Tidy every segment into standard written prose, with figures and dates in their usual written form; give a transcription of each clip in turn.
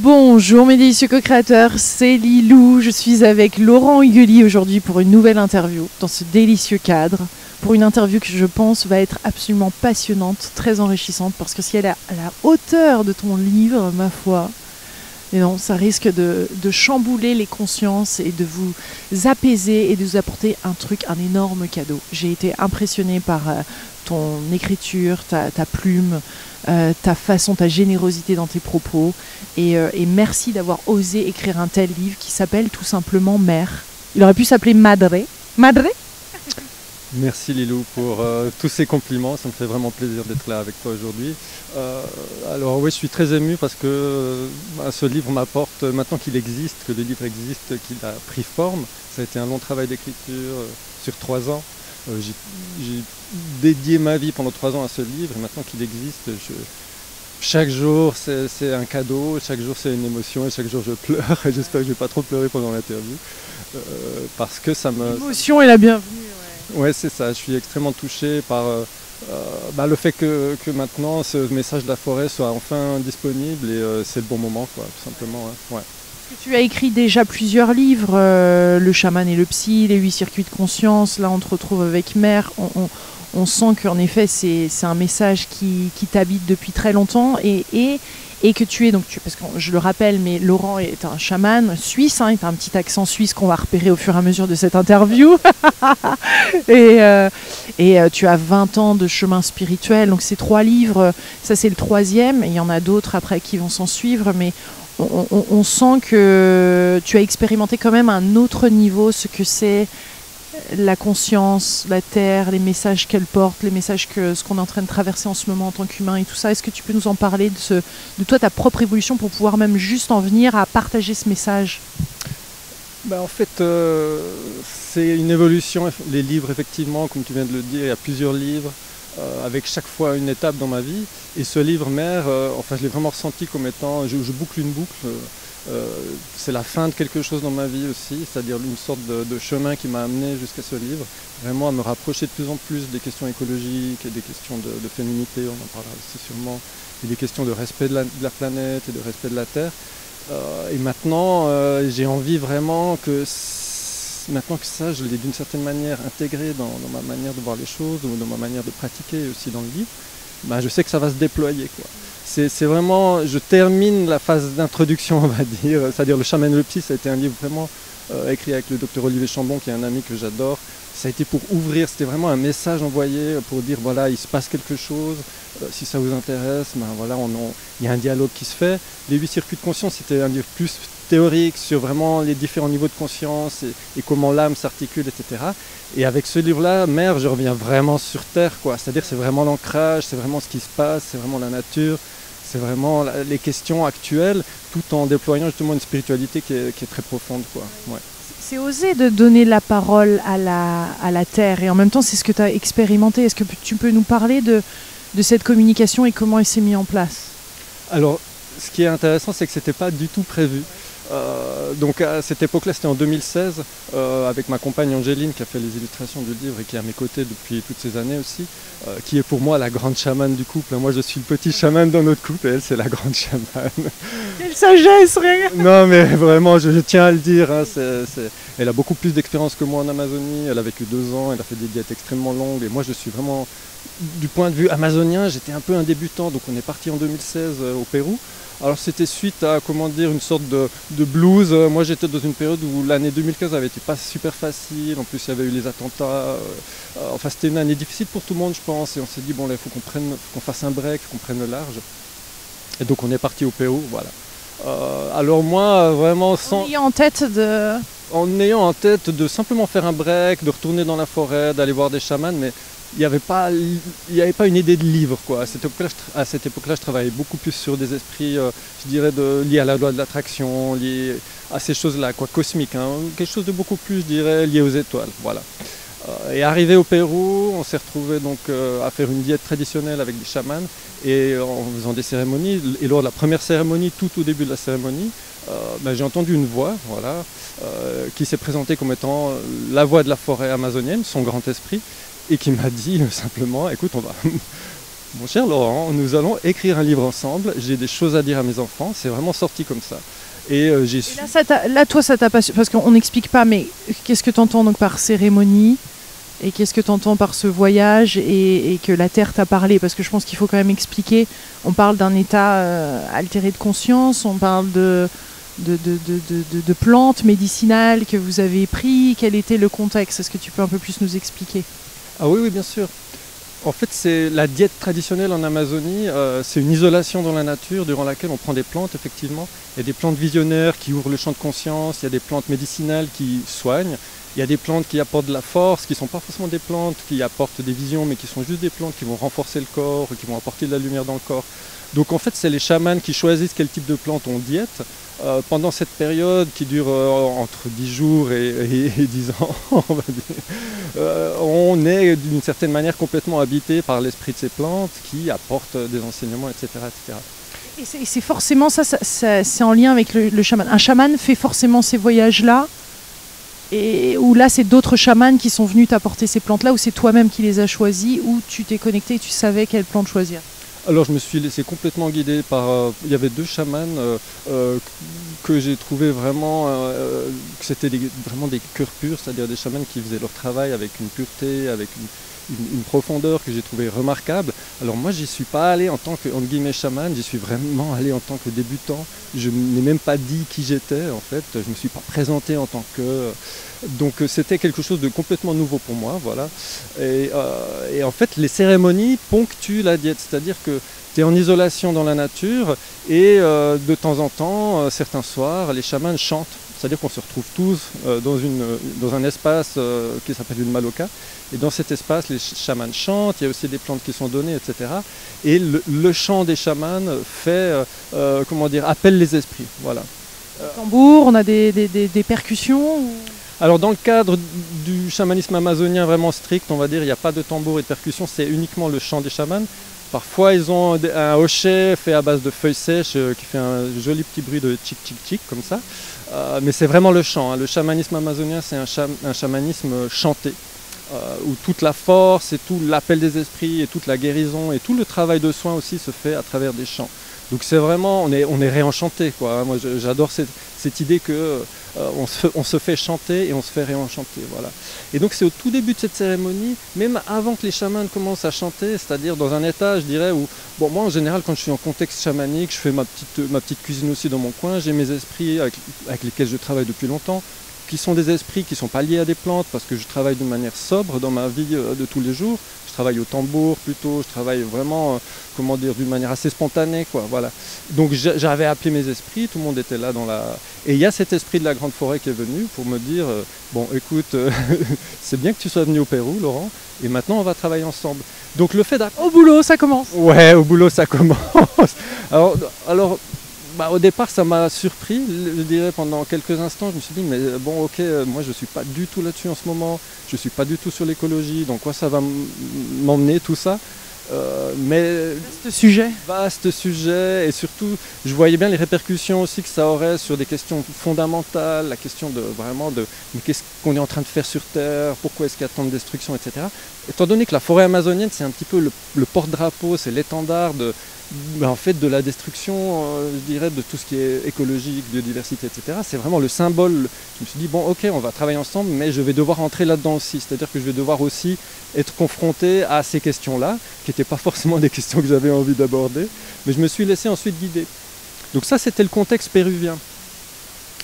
Bonjour mes délicieux co-créateurs, c'est Lilou. Je suis avec Laurent Huguely aujourd'hui pour une nouvelle interview dans ce délicieux cadre. Pour une interview que je pense va être absolument passionnante, très enrichissante, parce que si elle est à la hauteur de ton livre, ma foi, et non, ça risque de chambouler les consciences et de vous apaiser et de vous apporter un énorme cadeau. J'ai été impressionnée par ton écriture, ta plume, ta façon, ta générosité dans tes propos. Et merci d'avoir osé écrire un tel livre qui s'appelle tout simplement Mère. Il aurait pu s'appeler Madre. Madre ? Merci Lilou pour tous ces compliments, ça me fait vraiment plaisir d'être là avec toi aujourd'hui. Alors oui, je suis très ému parce que ce livre m'apporte, maintenant qu'il existe, que le livre existe, qu'il a pris forme. Ça a été un long travail d'écriture sur 3 ans. J'ai dédié ma vie pendant 3 ans à ce livre et maintenant qu'il existe, chaque jour c'est un cadeau, chaque jour c'est une émotion et chaque jour je pleure et j'espère que je ne vais pas trop pleurer pendant l'interview parce que ça me... L'émotion est la bienvenue. Ouais, c'est ça, je suis extrêmement touché par le fait que maintenant ce message de la forêt soit enfin disponible et c'est le bon moment, quoi, tout simplement. Hein. Ouais. Tu as écrit déjà plusieurs livres, Le chaman et le psy, Les 8 circuits de conscience, là on te retrouve avec Mère. On sent qu'en effet c'est un message qui t'habite depuis très longtemps et que tu es, parce que je le rappelle, mais Laurent est un chaman suisse, il a un petit accent suisse qu'on va repérer au fur et à mesure de cette interview. et tu as 20 ans de chemin spirituel, donc ces 3 livres, ça c'est le 3e, et il y en a d'autres après qui vont s'en suivre, mais on sent que tu as expérimenté quand même un autre niveau, ce que c'est la conscience, la Terre, les messages qu'elle porte, les messages ce qu'on est en train de traverser en ce moment en tant qu'humain et tout ça. Est-ce que tu peux nous en parler de toi, ta propre évolution, pour pouvoir même juste en venir à partager ce message ? En fait, c'est une évolution. Les livres, effectivement, comme tu viens de le dire, il y a plusieurs livres, avec chaque fois une étape dans ma vie. Et ce livre Mère, je l'ai vraiment ressenti comme étant, je boucle une boucle. C'est la fin de quelque chose dans ma vie aussi, c'est-à-dire une sorte de chemin qui m'a amené jusqu'à ce livre, vraiment à me rapprocher de plus en plus des questions écologiques et des questions de féminité, on en parlera aussi sûrement, et des questions de respect de la planète et de respect de la Terre. Et maintenant, j'ai envie vraiment maintenant que ça, je l'ai d'une certaine manière intégré dans ma manière de voir les choses ou dans ma manière de pratiquer aussi dans le livre, je sais que ça va se déployer, quoi. C'est vraiment, je termine la phase d'introduction, on va dire, c'est-à-dire Le chaman et le psy, ça a été un livre vraiment écrit avec le docteur Olivier Chambon, qui est un ami que j'adore. Ça a été pour ouvrir, c'était vraiment un message envoyé pour dire voilà, il se passe quelque chose, si ça vous intéresse, il y a un dialogue qui se fait. Les 8 circuits de conscience, c'était un livre plus théorique sur vraiment les différents niveaux de conscience et comment l'âme s'articule, etc. Et avec ce livre-là, Mère, je reviens vraiment sur Terre, quoi. C'est-à-dire c'est vraiment l'ancrage, c'est vraiment ce qui se passe, c'est vraiment la nature. C'est vraiment les questions actuelles, tout en déployant justement une spiritualité qui est très profonde, quoi. Ouais. C'est osé de donner la parole à la Terre, et en même temps c'est ce que tu as expérimenté. Est-ce que tu peux nous parler de cette communication et comment elle s'est mise en place ? Alors, ce qui est intéressant, c'est que ce n'était pas du tout prévu. Donc à cette époque-là, c'était en 2016, avec ma compagne Angéline qui a fait les illustrations du livre et qui est à mes côtés depuis toutes ces années aussi, qui est pour moi la grande chamane du couple. Moi, je suis le petit chaman dans notre couple et elle, c'est la grande chamane. Quelle sagesse, rien. Non, mais vraiment, je tiens à le dire. Elle a beaucoup plus d'expérience que moi en Amazonie. Elle a vécu 2 ans, elle a fait des diètes extrêmement longues. Et moi, je suis vraiment, du point de vue amazonien, j'étais un peu un débutant. Donc on est parti en 2016 au Pérou. Alors c'était suite à, une sorte de blues. Moi j'étais dans une période où l'année 2015 avait été pas super facile, en plus il y avait eu les attentats. C'était une année difficile pour tout le monde, je pense, et on s'est dit bon là il faut qu'on fasse un break, qu'on prenne le large. Et donc on est parti au Pérou, voilà. Alors moi vraiment en ayant en tête de simplement faire un break, de retourner dans la forêt, d'aller voir des chamans, mais il n'y avait pas une idée de livre, quoi. À cette époque-là, je travaillais beaucoup plus sur des esprits, je dirais, liés à la loi de l'attraction, liés à ces choses-là, quoi, cosmiques, hein. Quelque chose de beaucoup plus, je dirais, lié aux étoiles, voilà. Et arrivé au Pérou, on s'est retrouvé donc à faire une diète traditionnelle avec des chamans et en faisant des cérémonies. Et lors de la première cérémonie, tout au début de la cérémonie, j'ai entendu une voix, voilà, qui s'est présentée comme étant la voix de la forêt amazonienne, son grand esprit, et qui m'a dit simplement, écoute, mon cher Laurent, nous allons écrire un livre ensemble, j'ai des choses à dire à mes enfants, c'est vraiment sorti comme ça. Et j'ai su... Là, toi, ça t'a passionné, parce qu'on n'explique pas, mais qu'est-ce que tu entends donc par cérémonie et qu'est-ce que tu entends par ce voyage et que la Terre t'a parlé? Parce que je pense qu'il faut quand même expliquer, on parle d'un état altéré de conscience, on parle de plantes médicinales que vous avez pris, quel était le contexte? Est-ce que tu peux un peu plus nous expliquer? Ah oui, oui, bien sûr. En fait, c'est la diète traditionnelle en Amazonie, c'est une isolation dans la nature durant laquelle on prend des plantes, effectivement. Il y a des plantes visionnaires qui ouvrent le champ de conscience, il y a des plantes médicinales qui soignent, il y a des plantes qui apportent de la force, qui ne sont pas forcément des plantes qui apportent des visions, mais qui sont juste des plantes qui vont renforcer le corps, qui vont apporter de la lumière dans le corps. Donc en fait, c'est les chamans qui choisissent quel type de plante on diète. Pendant cette période qui dure entre 10 jours et 10 ans, on va dire, on est d'une certaine manière complètement habité par l'esprit de ces plantes qui apportent des enseignements, etc. etc. Et c'est forcément ça, c'est en lien avec le chaman. Un chaman fait forcément ces voyages-là, ou là c'est d'autres chamans qui sont venus t'apporter ces plantes-là, ou c'est toi-même qui les as choisis, ou tu t'es connecté et tu savais quelle plante choisir? Alors je me suis laissé complètement guider par... il y avait deux chamans que j'ai trouvé vraiment... que c'était vraiment des cœurs purs, c'est-à-dire des chamans qui faisaient leur travail avec une pureté, avec une profondeur que j'ai trouvé remarquable. Alors moi j'y suis pas allé en tant que, entre guillemets, chaman, j'y suis vraiment allé en tant que débutant. Je n'ai même pas dit qui j'étais en fait, je ne me suis pas présenté en tant que... Donc c'était quelque chose de complètement nouveau pour moi, voilà. Et en fait les cérémonies ponctuent la diète, c'est-à-dire que tu es en isolation dans la nature et de temps en temps, certains soirs, les chamans chantent. C'est-à-dire qu'on se retrouve tous dans un espace qui s'appelle une maloca. Et dans cet espace, les chamans chantent, il y a aussi des plantes qui sont données, etc. Et le chant des chamans fait, comment dire, appelle les esprits. Voilà. Tambour, on a des percussions Alors dans le cadre du chamanisme amazonien vraiment strict, on va dire, il n'y a pas de tambour et de percussion, c'est uniquement le chant des chamans. Parfois ils ont un hochet fait à base de feuilles sèches qui fait un joli petit bruit de tchic tchic tchic comme ça. Mais c'est vraiment le chant, hein. Le chamanisme amazonien c'est un chamanisme chanté. Où toute la force et tout l'appel des esprits et toute la guérison et tout le travail de soin aussi se fait à travers des chants. Donc c'est vraiment, on est réenchanté, quoi. Moi j'adore cette idée que on se fait chanter et on se fait réenchanter, voilà. Et donc c'est au tout début de cette cérémonie, même avant que les chamans commencent à chanter, c'est-à-dire dans un état, je dirais, où, bon, moi en général quand je suis en contexte chamanique, je fais ma petite cuisine aussi dans mon coin, j'ai mes esprits avec lesquels je travaille depuis longtemps, qui sont des esprits qui ne sont pas liés à des plantes, parce que je travaille d'une manière sobre dans ma vie de tous les jours. Je travaille au tambour plutôt, je travaille vraiment, comment dire, d'une manière assez spontanée, quoi, voilà. Donc j'avais appelé mes esprits, tout le monde était là dans la... Et il y a cet esprit de la grande forêt qui est venu pour me dire, bon écoute, c'est bien que tu sois venu au Pérou, Laurent, et maintenant on va travailler ensemble. Donc le fait au boulot, ça commence. Ouais, au boulot, ça commence. Alors bah, au départ, ça m'a surpris, je dirais, pendant quelques instants. Je me suis dit, mais bon, ok, moi je ne suis pas du tout là-dessus en ce moment, je ne suis pas du tout sur l'écologie, donc quoi ça va m'emmener tout ça. Mais vaste sujet, et surtout, je voyais bien les répercussions aussi que ça aurait sur des questions fondamentales, la question de vraiment de qu'est-ce qu'on est en train de faire sur Terre, pourquoi est-ce qu'il y a tant de destruction, etc. Étant donné que la forêt amazonienne, c'est un petit peu le porte-drapeau, c'est l'étendard en fait, de la destruction, je dirais, de tout ce qui est écologique, biodiversité, etc. C'est vraiment le symbole. Je me suis dit, bon, ok, on va travailler ensemble, mais je vais devoir entrer là-dedans aussi. C'est-à-dire que je vais devoir aussi être confronté à ces questions-là, qui n'étaient pas forcément des questions que j'avais envie d'aborder, mais je me suis laissé ensuite guider. Donc ça, c'était le contexte péruvien.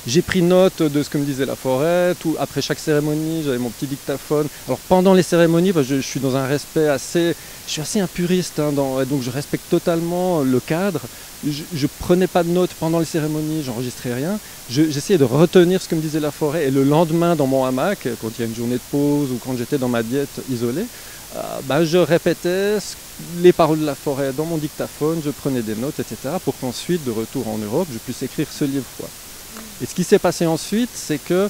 J'ai pris note de ce que me disait la forêt, après chaque cérémonie, j'avais mon petit dictaphone. Alors pendant les cérémonies, je suis dans un respect assez... Je suis assez un puriste, hein, donc je respecte totalement le cadre. Je prenais pas de notes pendant les cérémonies, j'enregistrais rien. J'essayais de retenir ce que me disait la forêt, et le lendemain dans mon hamac, quand il y a une journée de pause ou quand j'étais dans ma diète isolée, je répétais les paroles de la forêt dans mon dictaphone, je prenais des notes, etc. pour qu'ensuite, de retour en Europe, je puisse écrire ce livre, quoi. Et ce qui s'est passé ensuite, c'est que,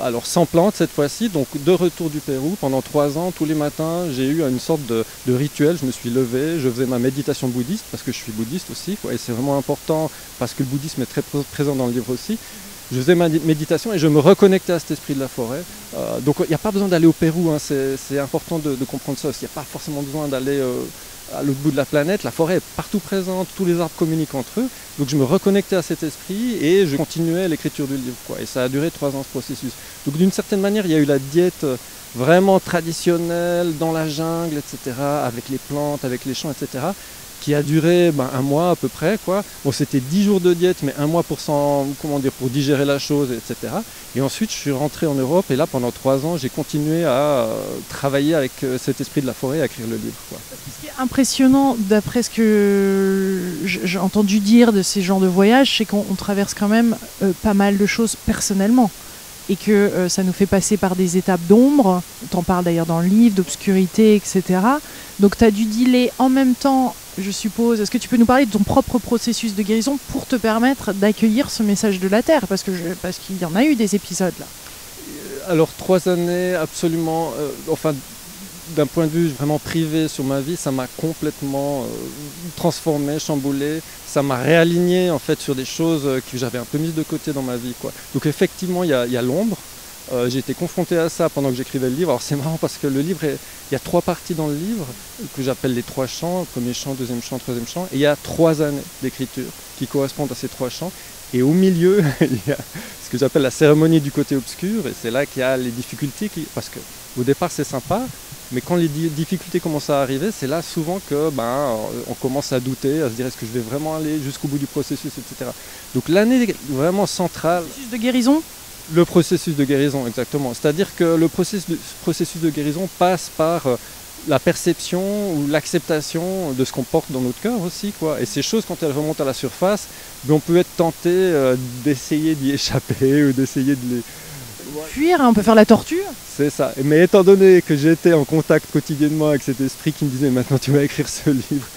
alors sans plantes cette fois-ci, donc de retour du Pérou, pendant 3 ans, tous les matins, j'ai eu une sorte de rituel. Je me suis levé, je faisais ma méditation bouddhiste, parce que je suis bouddhiste aussi, quoi, et c'est vraiment important, parce que le bouddhisme est très présent dans le livre aussi. Je faisais ma méditation et je me reconnectais à cet esprit de la forêt. Donc il n'y a pas besoin d'aller au Pérou, hein, c'est important de comprendre ça aussi. Il n'y a pas forcément besoin d'aller à l'autre bout de la planète, la forêt est partout présente, tous les arbres communiquent entre eux. Donc je me reconnectais à cet esprit et je continuais l'écriture du livre, quoi. Et ça a duré 3 ans ce processus. Donc d'une certaine manière, il y a eu la diète vraiment traditionnelle, dans la jungle, etc., avec les plantes, avec les champs, etc., qui a duré 1 mois à peu près, quoi. Bon, c'était 10 jours de diète, mais 1 mois pour digérer la chose, etc. Et ensuite, je suis rentré en Europe et là, pendant 3 ans, j'ai continué à travailler avec cet esprit de la forêt, à écrire le livre, quoi. Ce qui est impressionnant, d'après ce que j'ai entendu dire de ces genres de voyages, c'est qu'on traverse quand même pas mal de choses personnellement. Et que ça nous fait passer par des étapes d'ombre, t'en parles d'ailleurs dans le livre, d'obscurité, etc. Donc tu as dû dealer en même temps, je suppose. Est-ce que tu peux nous parler de ton propre processus de guérison pour te permettre d'accueillir ce message de la Terre? Parce qu'il y en a eu des épisodes là. Alors 3 années absolument, d'un point de vue vraiment privé sur ma vie, ça m'a complètement transformé, chamboulé. Ça m'a réaligné en fait sur des choses que j'avais un peu mises de côté dans ma vie, quoi. Donc effectivement, il y a l'ombre. J'ai été confronté à ça pendant que j'écrivais le livre. Alors c'est marrant parce que il y a 3 parties dans le livre que j'appelle les 3 chants, premier chant, deuxième chant, troisième chant. Et il y a 3 années d'écriture qui correspondent à ces 3 chants. Et au milieu, il y a ce que j'appelle la cérémonie du côté obscur. Et c'est là qu'il y a les difficultés, parce qu'au départ c'est sympa, mais quand les difficultés commencent à arriver, c'est là souvent que on commence à douter, à se dire est-ce que je vais vraiment aller jusqu'au bout du processus, etc. Donc l'année vraiment centrale... Le processus de guérison ? Le processus de guérison, exactement. C'est-à-dire que le processus de guérison passe par la perception ou l'acceptation de ce qu'on porte dans notre cœur aussi, quoi. Et ces choses, quand elles remontent à la surface, on peut être tenté d'essayer d'y échapper ou d'essayer de les... Fuir, hein, on peut faire la tortue. C'est ça. Mais étant donné que j'étais en contact quotidiennement avec cet esprit qui me disait maintenant tu vas écrire ce livre,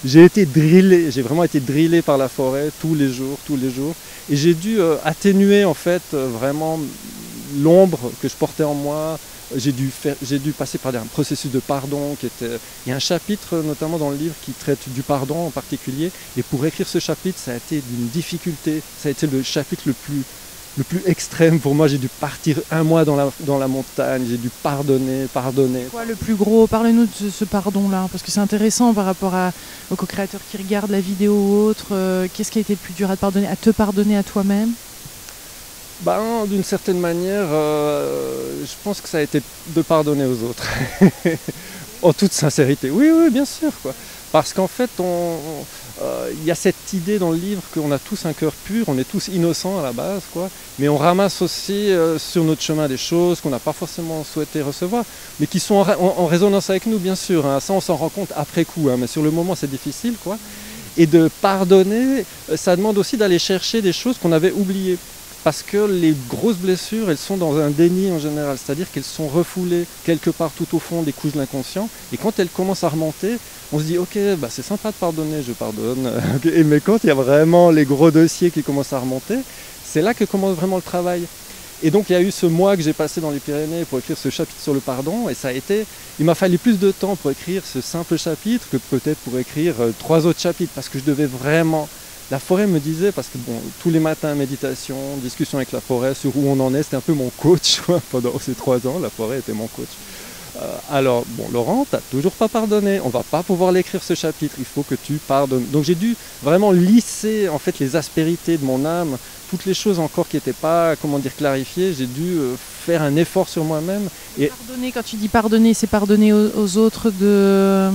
j'ai vraiment été drillé par la forêt tous les jours. Et j'ai dû atténuer en fait vraiment l'ombre que je portais en moi. J'ai dû passer par un processus de pardon il y a un chapitre notamment dans le livre qui traite du pardon en particulier. Et pour écrire ce chapitre, ça a été d'une difficulté. Ça a été le chapitre le plus extrême pour moi. J'ai dû partir 1 mois dans la montagne, j'ai dû pardonner. Quoi le plus gros? Parlez-nous de ce pardon-là, parce que c'est intéressant par rapport aux co-créateurs qui regardent la vidéo ou autre. Qu'est-ce qui a été le plus dur à te pardonner à toi-même? D'une certaine manière, je pense que ça a été de pardonner aux autres. En toute sincérité. Oui, bien sûr, quoi. Parce qu'en fait, il y a cette idée dans le livre qu'on a tous un cœur pur, on est tous innocents à la base, quoi. Mais on ramasse aussi sur notre chemin des choses qu'on n'a pas forcément souhaité recevoir, mais qui sont en résonance avec nous, bien sûr, hein. Ça, on s'en rend compte après coup, hein, mais sur le moment, c'est difficile, quoi. Et de pardonner, ça demande aussi d'aller chercher des choses qu'on avait oubliées. Parce que les grosses blessures, elles sont dans un déni en général, c'est-à-dire qu'elles sont refoulées quelque part tout au fond des couches de l'inconscient. Et quand elles commencent à remonter, on se dit ok, c'est sympa de pardonner, je pardonne. Mais quand il y a vraiment les gros dossiers qui commencent à remonter, c'est là que commence vraiment le travail. Et donc il y a eu ce mois que j'ai passé dans les Pyrénées pour écrire ce chapitre sur le pardon, et il m'a fallu plus de temps pour écrire ce simple chapitre que peut-être pour écrire 3 autres chapitres, parce que je devais vraiment... La forêt me disait, parce que tous les matins, méditation, discussion avec la forêt sur où on en est, c'était un peu mon coach pendant ces 3 ans, la forêt était mon coach. Alors, Laurent, t'as toujours pas pardonné, on va pas pouvoir l'écrire ce chapitre, il faut que tu pardonnes. Donc j'ai dû vraiment lisser en fait les aspérités de mon âme, toutes les choses encore qui n'étaient pas, clarifiées, j'ai dû faire un effort sur moi-même. Et pardonner, quand tu dis pardonner, c'est pardonner aux autres de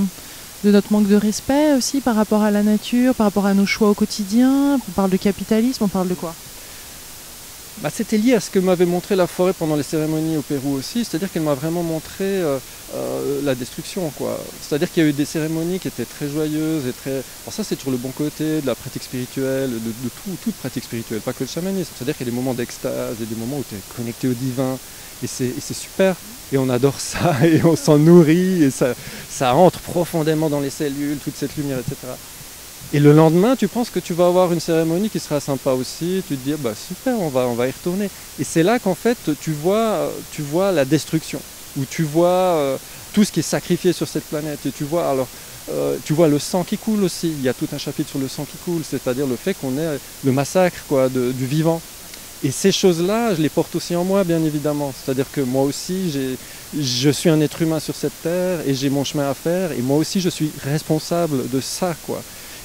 notre manque de respect aussi par rapport à la nature, par rapport à nos choix au quotidien. On parle de capitalisme, on parle de quoi? C'était lié à ce que m'avait montré la forêt pendant les cérémonies au Pérou aussi, c'est-à-dire qu'elle m'a vraiment montré la destruction, quoi. C'est-à-dire qu'il y a eu des cérémonies qui étaient très joyeuses et très... Alors ça c'est sur le bon côté de la pratique spirituelle, de toute pratique spirituelle, pas que le chamanisme. C'est-à-dire qu'il y a des moments d'extase, et des moments où tu es connecté au divin, et c'est super. Et on adore ça, et on s'en nourrit, et ça entre profondément dans les cellules, toute cette lumière, etc. Et le lendemain, tu penses que tu vas avoir une cérémonie qui sera sympa aussi, tu te dis super, on va y retourner. Et c'est là qu'en fait tu vois la destruction, où tu vois tout ce qui est sacrifié sur cette planète, et tu vois le sang qui coule aussi. Il y a tout un chapitre sur le sang qui coule, c'est-à-dire le fait qu'on ait le massacre du vivant. Et ces choses-là, je les porte aussi en moi, bien évidemment. C'est-à-dire que moi aussi, je suis un être humain sur cette terre et j'ai mon chemin à faire. Et moi aussi, je suis responsable de ça, quoi.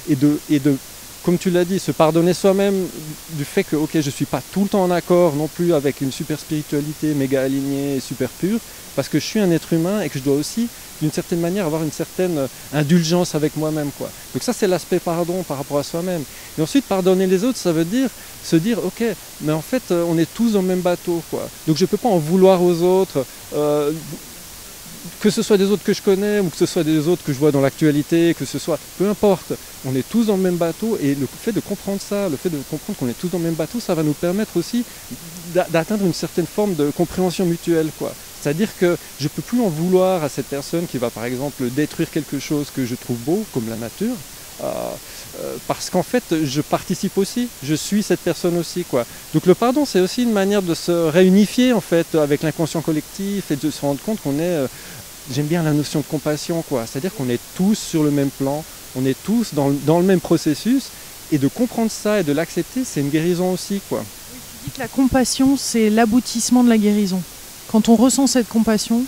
Et de comme tu l'as dit, se pardonner soi-même du fait que, ok, je ne suis pas tout le temps en accord non plus avec une super spiritualité méga alignée et super pure, parce que je suis un être humain et que je dois aussi, d'une certaine manière, avoir une certaine indulgence avec moi-même, quoi. Donc ça, c'est l'aspect pardon par rapport à soi-même. Et ensuite, pardonner les autres, ça veut dire se dire, ok, mais en fait, on est tous dans le même bateau, quoi. Donc je ne peux pas en vouloir aux autres, que ce soit des autres que je connais ou que ce soit des autres que je vois dans l'actualité, que ce soit, peu importe, on est tous dans le même bateau et le fait de comprendre ça, le fait de comprendre qu'on est tous dans le même bateau, ça va nous permettre aussi d'atteindre une certaine forme de compréhension mutuelle, quoi. C'est-à-dire que je ne peux plus en vouloir à cette personne qui va par exemple détruire quelque chose que je trouve beau, comme la nature, parce qu'en fait je participe aussi, je suis cette personne aussi, quoi. Donc le pardon, c'est aussi une manière de se réunifier en fait avec l'inconscient collectif et de se rendre compte qu'on est, j'aime bien la notion de compassion, quoi. C'est-à-dire qu'on est tous sur le même plan, on est tous dans le même processus, et de comprendre ça et de l'accepter, c'est une guérison aussi, quoi. Oui, tu dis que la compassion, c'est l'aboutissement de la guérison. Quand on ressent cette compassion,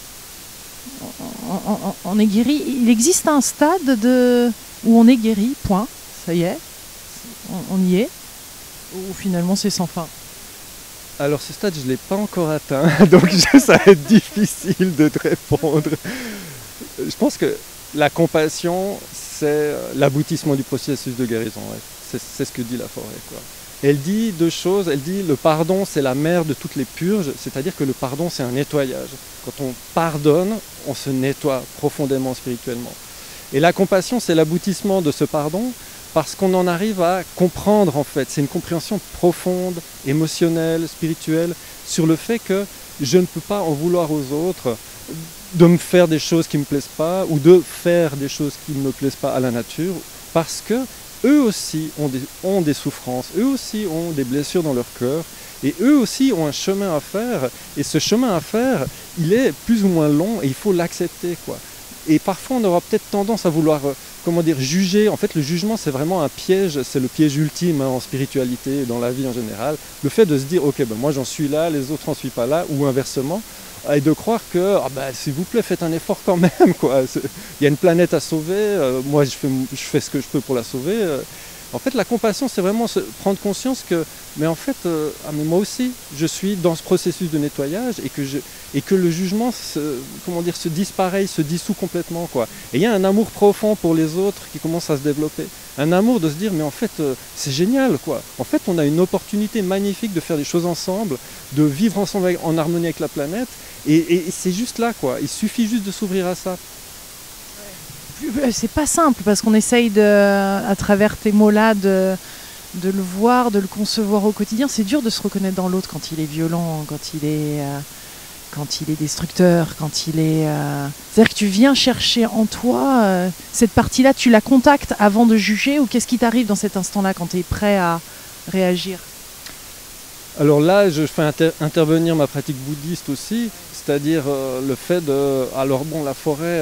on est guéri. Il existe un stade où on est guéri, point, ça y est, on y est, ou finalement c'est sans fin. Alors ce stade, je ne l'ai pas encore atteint, donc ça va être difficile de te répondre. Je pense que la compassion, c'est l'aboutissement du processus de guérison. Ouais. C'est ce que dit la forêt, quoi. Elle dit deux choses. Elle dit le pardon, c'est la mère de toutes les purges, c'est-à-dire que le pardon, c'est un nettoyage. Quand on pardonne, on se nettoie profondément spirituellement. Et la compassion, c'est l'aboutissement de ce pardon, parce qu'on en arrive à comprendre, en fait. C'est une compréhension profonde, émotionnelle, spirituelle, sur le fait que je ne peux pas en vouloir aux autres de me faire des choses qui ne me plaisent pas, ou de faire des choses qui ne me plaisent pas à la nature, parce que eux aussi ont des souffrances, eux aussi ont des blessures dans leur cœur, et eux aussi ont un chemin à faire, et ce chemin à faire, il est plus ou moins long, et il faut l'accepter, quoi. Et parfois on aura peut-être tendance à vouloir, juger. En fait, le jugement, c'est vraiment un piège, c'est le piège ultime, hein, en spiritualité et dans la vie en général. Le fait de se dire, ok, ben moi j'en suis là, les autres n'en sont pas là, ou inversement, et de croire que, s'il vous plaît, faites un effort quand même, quoi. Il y a une planète à sauver, moi je fais ce que je peux pour la sauver. En fait, la compassion, c'est vraiment prendre conscience que, mais en fait, mais moi aussi, je suis dans ce processus de nettoyage et que le jugement, se disparaît, se dissout complètement, quoi. Et il y a un amour profond pour les autres qui commence à se développer. Un amour de se dire, mais en fait, c'est génial, quoi. En fait, on a une opportunité magnifique de faire des choses ensemble, de vivre ensemble en harmonie avec la planète. Et c'est juste là, quoi. Il suffit juste de s'ouvrir à ça. C'est pas simple parce qu'on essaye à travers tes mots-là de le voir, de le concevoir au quotidien. C'est dur de se reconnaître dans l'autre quand il est violent, quand il est destructeur, quand il est... C'est-à-dire que tu viens chercher en toi cette partie-là, tu la contactes avant de juger, ou qu'est-ce qui t'arrive dans cet instant-là quand tu es prêt à réagir? Alors là, je fais intervenir ma pratique bouddhiste aussi, c'est-à-dire le fait de... Alors bon, la forêt,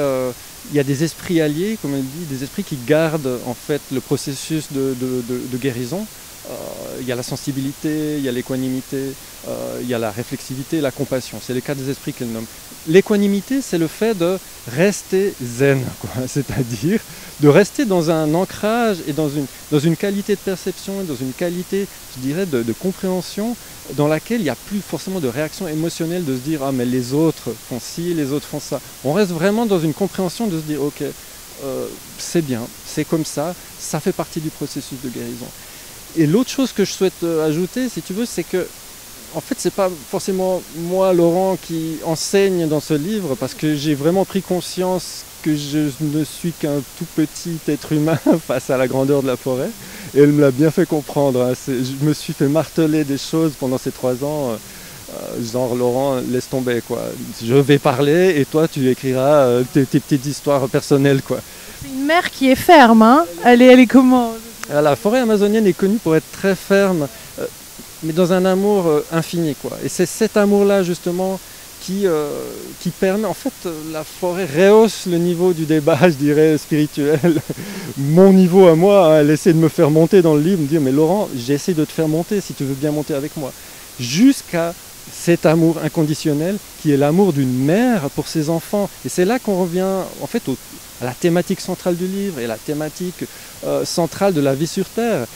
il y a des esprits alliés, comme elle dit, des esprits qui gardent en fait le processus de guérison. Il y a la sensibilité, il y a l'équanimité, il y a la réflexivité, la compassion. C'est les quatre des esprits qu'elle nomme. L'équanimité, c'est le fait de rester zen, quoi. C'est-à-dire de rester dans un ancrage et dans une qualité de perception, dans une qualité, je dirais, de compréhension dans laquelle il n'y a plus forcément de réaction émotionnelle de se dire « Ah, mais les autres font ci, les autres font ça ». On reste vraiment dans une compréhension de se dire « Ok, c'est bien, c'est comme ça fait partie du processus de guérison ». Et l'autre chose que je souhaite ajouter, si tu veux, c'est que, en fait, c'est pas forcément moi, Laurent, qui enseigne dans ce livre, parce que j'ai vraiment pris conscience que je ne suis qu'un tout petit être humain face à la grandeur de la forêt. Et elle me l'a bien fait comprendre, hein. Je me suis fait marteler des choses pendant ces 3 ans, genre Laurent, laisse tomber, quoi. Je vais parler et toi, tu écriras tes petites histoires personnelles, quoi. C'est une mère qui est ferme, hein. Elle est comment? La forêt amazonienne est connue pour être très ferme, mais dans un amour infini, quoi. Et c'est cet amour-là, justement, qui permet... En fait, la forêt rehausse le niveau du débat, je dirais, spirituel. Mon niveau à moi, hein, elle essaie de me faire monter dans le livre, me dire « Mais Laurent, j'essaie de te faire monter si tu veux bien monter avec moi. » jusqu'à cet amour inconditionnel qui est l'amour d'une mère pour ses enfants. Et c'est là qu'on revient en fait à la thématique centrale du livre et la thématique centrale de la vie sur Terre.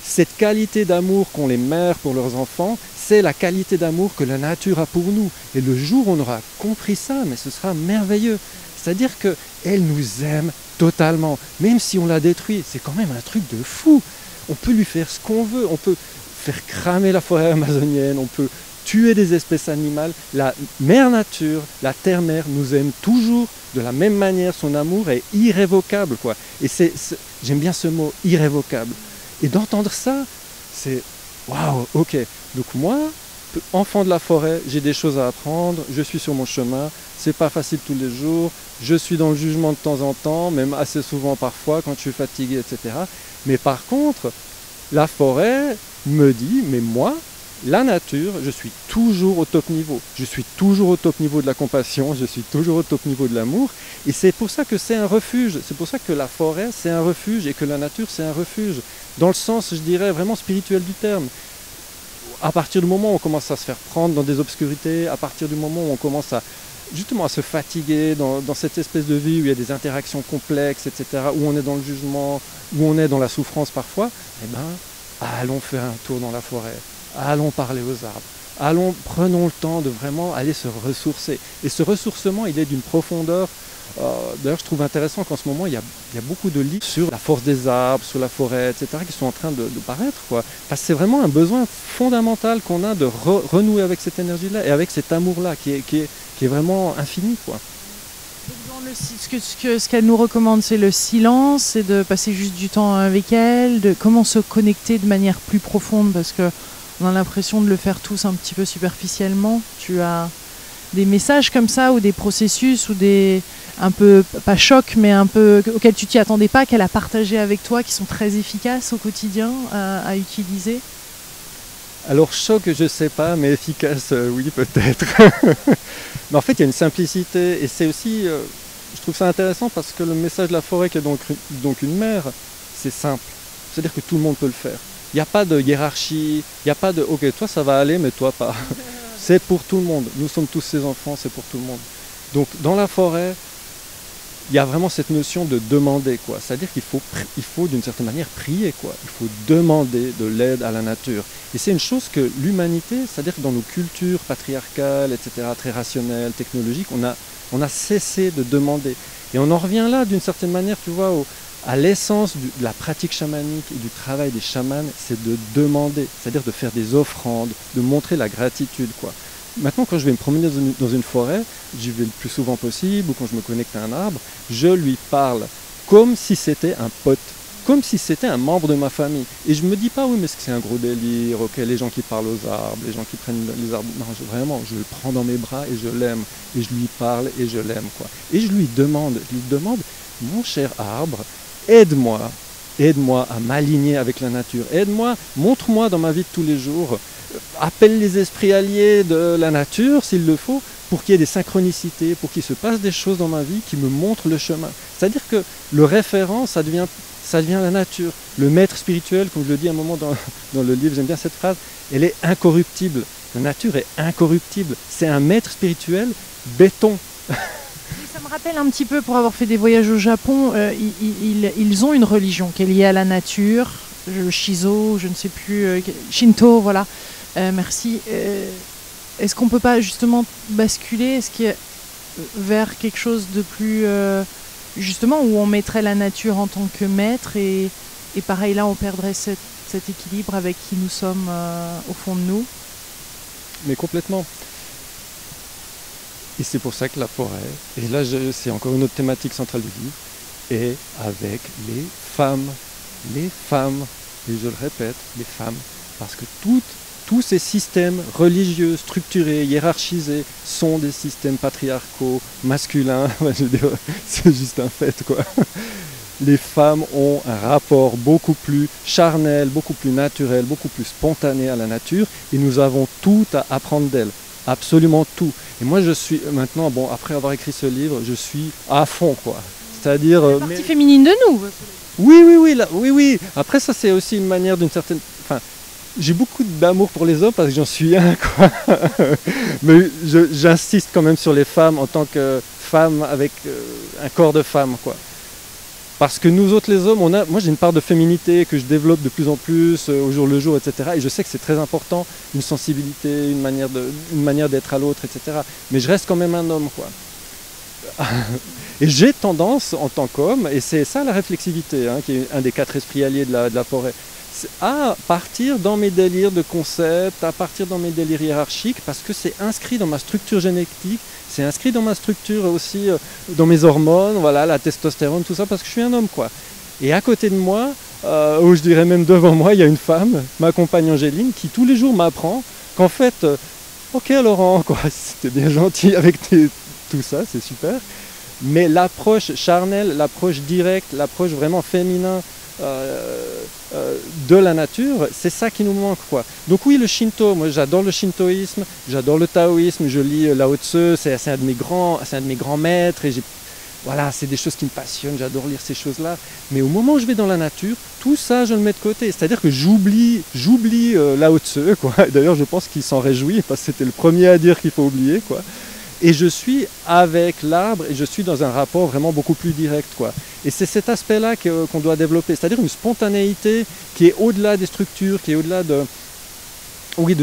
Cette qualité d'amour qu'ont les mères pour leurs enfants, c'est la qualité d'amour que la nature a pour nous. Et le jour où on aura compris ça, mais ce sera merveilleux. C'est-à-dire qu'elle nous aime totalement. Même si on la détruit, c'est quand même un truc de fou. On peut lui faire ce qu'on veut. On peut faire cramer la forêt amazonienne. On peut tuer des espèces animales. La mère nature, la terre-mère nous aime toujours de la même manière. Son amour est irrévocable, quoi. Et j'aime bien ce mot, irrévocable. Et d'entendre ça, c'est waouh, ok. Donc moi, enfant de la forêt, j'ai des choses à apprendre, je suis sur mon chemin, c'est pas facile tous les jours, je suis dans le jugement de temps en temps, même assez souvent parfois quand je suis fatigué, etc. Mais par contre, la forêt me dit, mais moi, la nature, je suis toujours au top niveau. Je suis toujours au top niveau de la compassion, je suis toujours au top niveau de l'amour. Et c'est pour ça que c'est un refuge. C'est pour ça que la forêt, c'est un refuge et que la nature, c'est un refuge. Dans le sens, je dirais, vraiment spirituel du terme. À partir du moment où on commence à se faire prendre dans des obscurités, à partir du moment où on commence justement à se fatiguer dans cette espèce de vie où il y a des interactions complexes, etc., où on est dans le jugement, où on est dans la souffrance parfois, eh ben, allons faire un tour dans la forêt. Allons parler aux arbres, prenons le temps de vraiment aller se ressourcer. Et ce ressourcement, il est d'une profondeur. D'ailleurs, je trouve intéressant qu'en ce moment, il y a beaucoup de livres sur la force des arbres, sur la forêt, etc., qui sont en train de paraître, quoi. Parce que c'est vraiment un besoin fondamental qu'on a de renouer avec cette énergie-là et avec cet amour-là qui est vraiment infini, quoi. Ce qu'elle nous recommande, c'est le silence, c'est de passer juste du temps avec elle, de comment se connecter de manière plus profonde, parce que on a l'impression de le faire tous un petit peu superficiellement. Tu as des messages comme ça ou des processus ou des un peu, pas choc, mais un peu auxquels tu t'y attendais pas, qu'elle a partagé avec toi, qui sont très efficaces au quotidien à utiliser? Alors choc, je sais pas, mais efficace, oui peut-être. Mais en fait, il y a une simplicité et c'est aussi, je trouve ça intéressant parce que le message de la forêt qui est donc une mère, c'est simple. C'est-à-dire que tout le monde peut le faire. Il n'y a pas de hiérarchie, il n'y a pas de « ok, toi ça va aller, mais toi pas ». C'est pour tout le monde. Nous sommes tous ses enfants, c'est pour tout le monde. Donc dans la forêt, il y a vraiment cette notion de demander, quoi. C'est-à-dire qu'il faut d'une certaine manière prier, quoi. Il faut demander de l'aide à la nature. Et c'est une chose que l'humanité, c'est-à-dire que dans nos cultures patriarcales, etc., très rationnelles, technologiques, on a cessé de demander. Et on en revient là, d'une certaine manière, tu vois, à l'essence de la pratique chamanique et du travail des chamans, c'est de demander, c'est-à-dire de faire des offrandes, de montrer la gratitude, quoi. Maintenant, quand je vais me promener dans une forêt, j'y vais le plus souvent possible, ou quand je me connecte à un arbre, je lui parle comme si c'était un pote, comme si c'était un membre de ma famille. Et je me dis pas, oui, mais c'est un gros délire, ok, les gens qui parlent aux arbres, les gens qui prennent les arbres. Non, vraiment, je le prends dans mes bras et je l'aime. Et je lui parle et je l'aime, quoi. Et je lui demande, mon cher arbre, aide-moi à m'aligner avec la nature. Aide-moi, montre-moi dans ma vie de tous les jours. Appelle les esprits alliés de la nature, s'il le faut, pour qu'il y ait des synchronicités, pour qu'il se passe des choses dans ma vie qui me montrent le chemin. C'est-à-dire que le référent, ça devient la nature. Le maître spirituel, comme je le dis à un moment dans le livre, j'aime bien cette phrase, elle est incorruptible. La nature est incorruptible. C'est un maître spirituel béton. Ça me rappelle un petit peu, pour avoir fait des voyages au Japon, ils ont une religion qui est liée à la nature, le Shizo, je ne sais plus, Shinto, voilà. Merci. Est-ce qu'on ne peut pas justement basculer vers quelque chose de plus... justement, où on mettrait la nature en tant que maître et pareil, là, on perdrait cet équilibre avec qui nous sommes au fond de nous? Mais complètement. Et c'est pour ça que la forêt, et là c'est encore une autre thématique centrale du livre, est avec les femmes. Les femmes, et je le répète, les femmes, parce que tous ces systèmes religieux, structurés, hiérarchisés, sont des systèmes patriarcaux, masculins, je veux dire, c'est juste un fait, quoi. Les femmes ont un rapport beaucoup plus charnel, beaucoup plus naturel, beaucoup plus spontané à la nature, et nous avons tout à apprendre d'elles. Absolument tout. Et moi je suis maintenant, bon, après avoir écrit ce livre, je suis à fond, quoi. C'est-à-dire... la partie féminine de nous. Oui. Après ça c'est aussi une manière d'une certaine... Enfin, j'ai beaucoup d'amour pour les hommes parce que j'en suis un, quoi. Mais j'insiste quand même sur les femmes en tant que femme avec un corps de femme, quoi. Parce que nous autres les hommes, moi j'ai une part de féminité que je développe de plus en plus au jour le jour, etc. Et je sais que c'est très important, une sensibilité, une manière d'être à l'autre, etc. Mais je reste quand même un homme, quoi. Et j'ai tendance en tant qu'homme, et c'est ça la réflexivité, hein, qui est un des 4 esprits alliés de la forêt, à partir dans mes délires de concepts, à partir dans mes délires hiérarchiques, parce que c'est inscrit dans ma structure génétique, c'est inscrit dans ma structure aussi, dans mes hormones, voilà, la testostérone, tout ça, parce que je suis un homme, quoi. Et à côté de moi, ou je dirais même devant moi, il y a une femme, ma compagne Angéline, qui tous les jours m'apprend qu'en fait, ok Laurent, quoi, c'était bien gentil avec tout ça, c'est super, mais l'approche charnelle, l'approche directe, l'approche vraiment féminin de la nature, c'est ça qui nous manque, quoi. Donc oui, le Shinto, moi j'adore le shintoïsme, j'adore le taoïsme, je lis Lao Tzu, c'est un de mes grands maîtres, et voilà, c'est des choses qui me passionnent, j'adore lire ces choses-là, mais au moment où je vais dans la nature, tout ça je le mets de côté, c'est-à-dire que j'oublie Lao Tzu, quoi. D'ailleurs je pense qu'il s'en réjouit, parce que c'était le premier à dire qu'il faut oublier, quoi. Et je suis avec l'arbre et je suis dans un rapport vraiment beaucoup plus direct, quoi. Et c'est cet aspect-là qu'on doit développer, c'est-à-dire une spontanéité qui est au-delà des structures, qui est au-delà de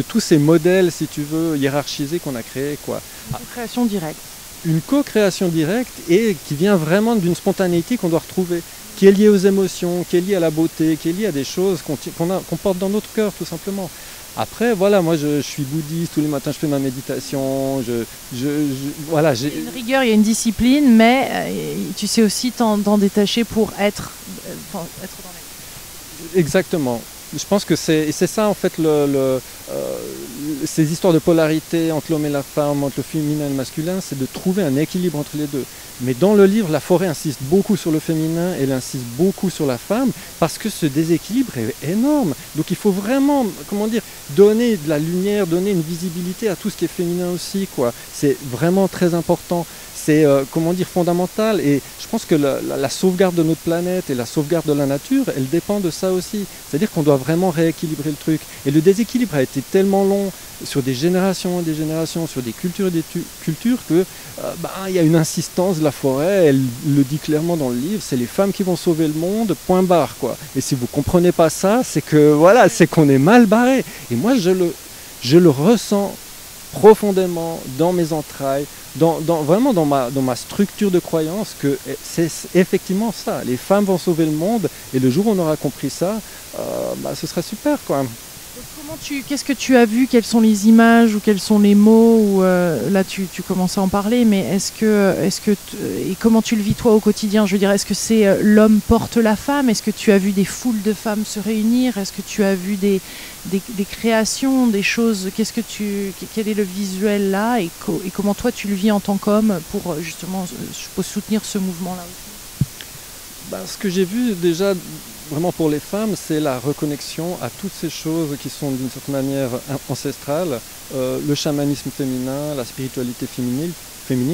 tous ces modèles, si tu veux, hiérarchisés qu'on a créés, quoi. Une co-création directe. Une co-création directe et qui vient vraiment d'une spontanéité qu'on doit retrouver, qui est liée aux émotions, qui est liée à la beauté, qui est liée à des choses qu'on porte dans notre cœur, tout simplement. Après, voilà, moi je suis bouddhiste, tous les matins je fais ma méditation, voilà, il y a une rigueur, il y a une discipline, mais tu sais aussi t'en détacher pour être dans la vie. Exactement. Je pense que c'est ça en fait, ces histoires de polarité entre l'homme et la femme, entre le féminin et le masculin, c'est de trouver un équilibre entre les deux. Mais dans le livre, la forêt insiste beaucoup sur le féminin, elle insiste beaucoup sur la femme, parce que ce déséquilibre est énorme. Donc il faut vraiment, comment dire, donner de la lumière, donner une visibilité à tout ce qui est féminin aussi, quoi. C'est vraiment très important. C'est comment dire, fondamental, et je pense que la sauvegarde de notre planète et la sauvegarde de la nature, elle dépend de ça aussi. C'est-à-dire qu'on doit vraiment rééquilibrer le truc. Et le déséquilibre a été tellement long sur des générations et des générations, sur des cultures et des cultures, que il y a une insistance de la forêt, elle le dit clairement dans le livre, c'est les femmes qui vont sauver le monde, point barre, quoi. Et si vous ne comprenez pas ça, c'est que voilà, c'est qu'on est mal barré. Et moi je le ressens profondément dans mes entrailles, vraiment dans ma structure de croyance, que c'est effectivement ça, les femmes vont sauver le monde, et le jour où on aura compris ça, ce sera super, quoi. Qu'est-ce que tu as vu, quelles sont les images ou quels sont les mots, ou là tu commences à en parler, mais et comment tu le vis toi au quotidien? Je veux dire, est-ce que c'est l'homme porte la femme? Est-ce que tu as vu des foules de femmes se réunir? Est-ce que tu as vu des créations, des choses? Quel est le visuel là, et comment toi tu le vis en tant qu'homme pour justement, je suppose, soutenir ce mouvement-là aussi? Ce que j'ai vu déjà vraiment pour les femmes, c'est la reconnexion à toutes ces choses qui sont d'une certaine manière ancestrales, le chamanisme féminin, la spiritualité féminine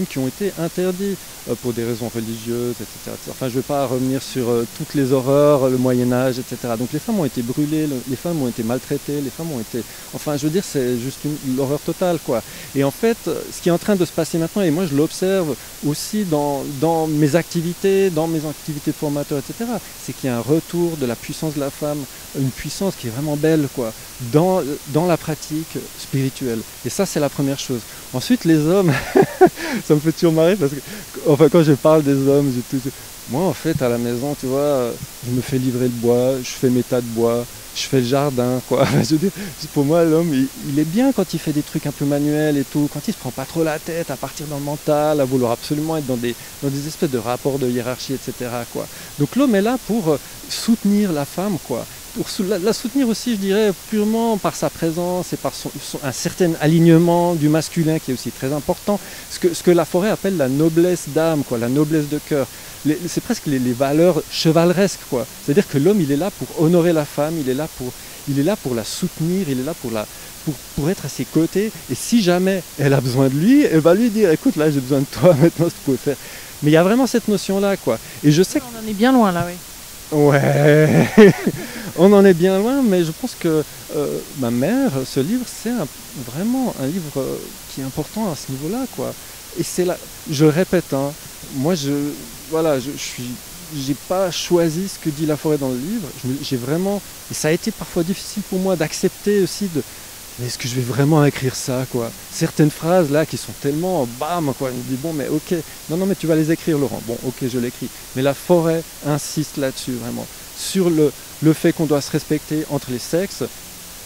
qui ont été interdits pour des raisons religieuses, etc. Enfin, je ne vais pas revenir sur toutes les horreurs, le Moyen-Âge, etc. Donc les femmes ont été brûlées, les femmes ont été maltraitées, les femmes ont été... Enfin, je veux dire, c'est juste l'horreur totale, quoi. Et en fait, ce qui est en train de se passer maintenant, et moi je l'observe aussi dans mes activités de formateur, etc., c'est qu'il y a un retour de la puissance de la femme, une puissance qui est vraiment belle, quoi, dans la pratique spirituelle. Et ça, c'est la première chose. Ensuite, les hommes, ça me fait toujours marrer parce que, enfin, quand je parle des hommes, moi, en fait, à la maison, tu vois, je me fais livrer le bois, je fais mes tas de bois, je fais le jardin, quoi. Je veux dire, pour moi, l'homme, il est bien quand il fait des trucs un peu manuels et tout, quand il se prend pas trop la tête à partir dans le mental, à vouloir absolument être dans des espèces de rapports de hiérarchie, etc., quoi. Donc l'homme est là pour soutenir la femme, quoi. Pour la soutenir aussi, je dirais, purement par sa présence et par un certain alignement du masculin qui est aussi très important. Ce que la forêt appelle la noblesse d'âme, quoi, la noblesse de cœur. C'est presque les valeurs chevaleresques, quoi. C'est-à-dire que l'homme, il est là pour honorer la femme, il est là pour la soutenir, il est là pour être à ses côtés. Et si jamais elle a besoin de lui, elle va lui dire, écoute, là, j'ai besoin de toi, maintenant, ce que tu peux faire. Mais il y a vraiment cette notion-là, quoi. Et je sais on en est bien loin, là, oui. Ouais. On en est bien loin, mais je pense que ma mère, ce livre, c'est vraiment un livre qui est important à ce niveau-là, quoi. Et c'est là, je le répète, hein, moi, j'ai pas choisi ce que dit la forêt dans le livre. J'ai vraiment, et ça a été parfois difficile pour moi d'accepter aussi mais est-ce que je vais vraiment écrire ça, quoi? Certaines phrases là qui sont tellement bam, quoi. Je me dis bon, mais ok, non, mais tu vas les écrire, Laurent. Bon, ok, je l'écris. Mais la forêt insiste là-dessus vraiment, sur le fait qu'on doit se respecter entre les sexes.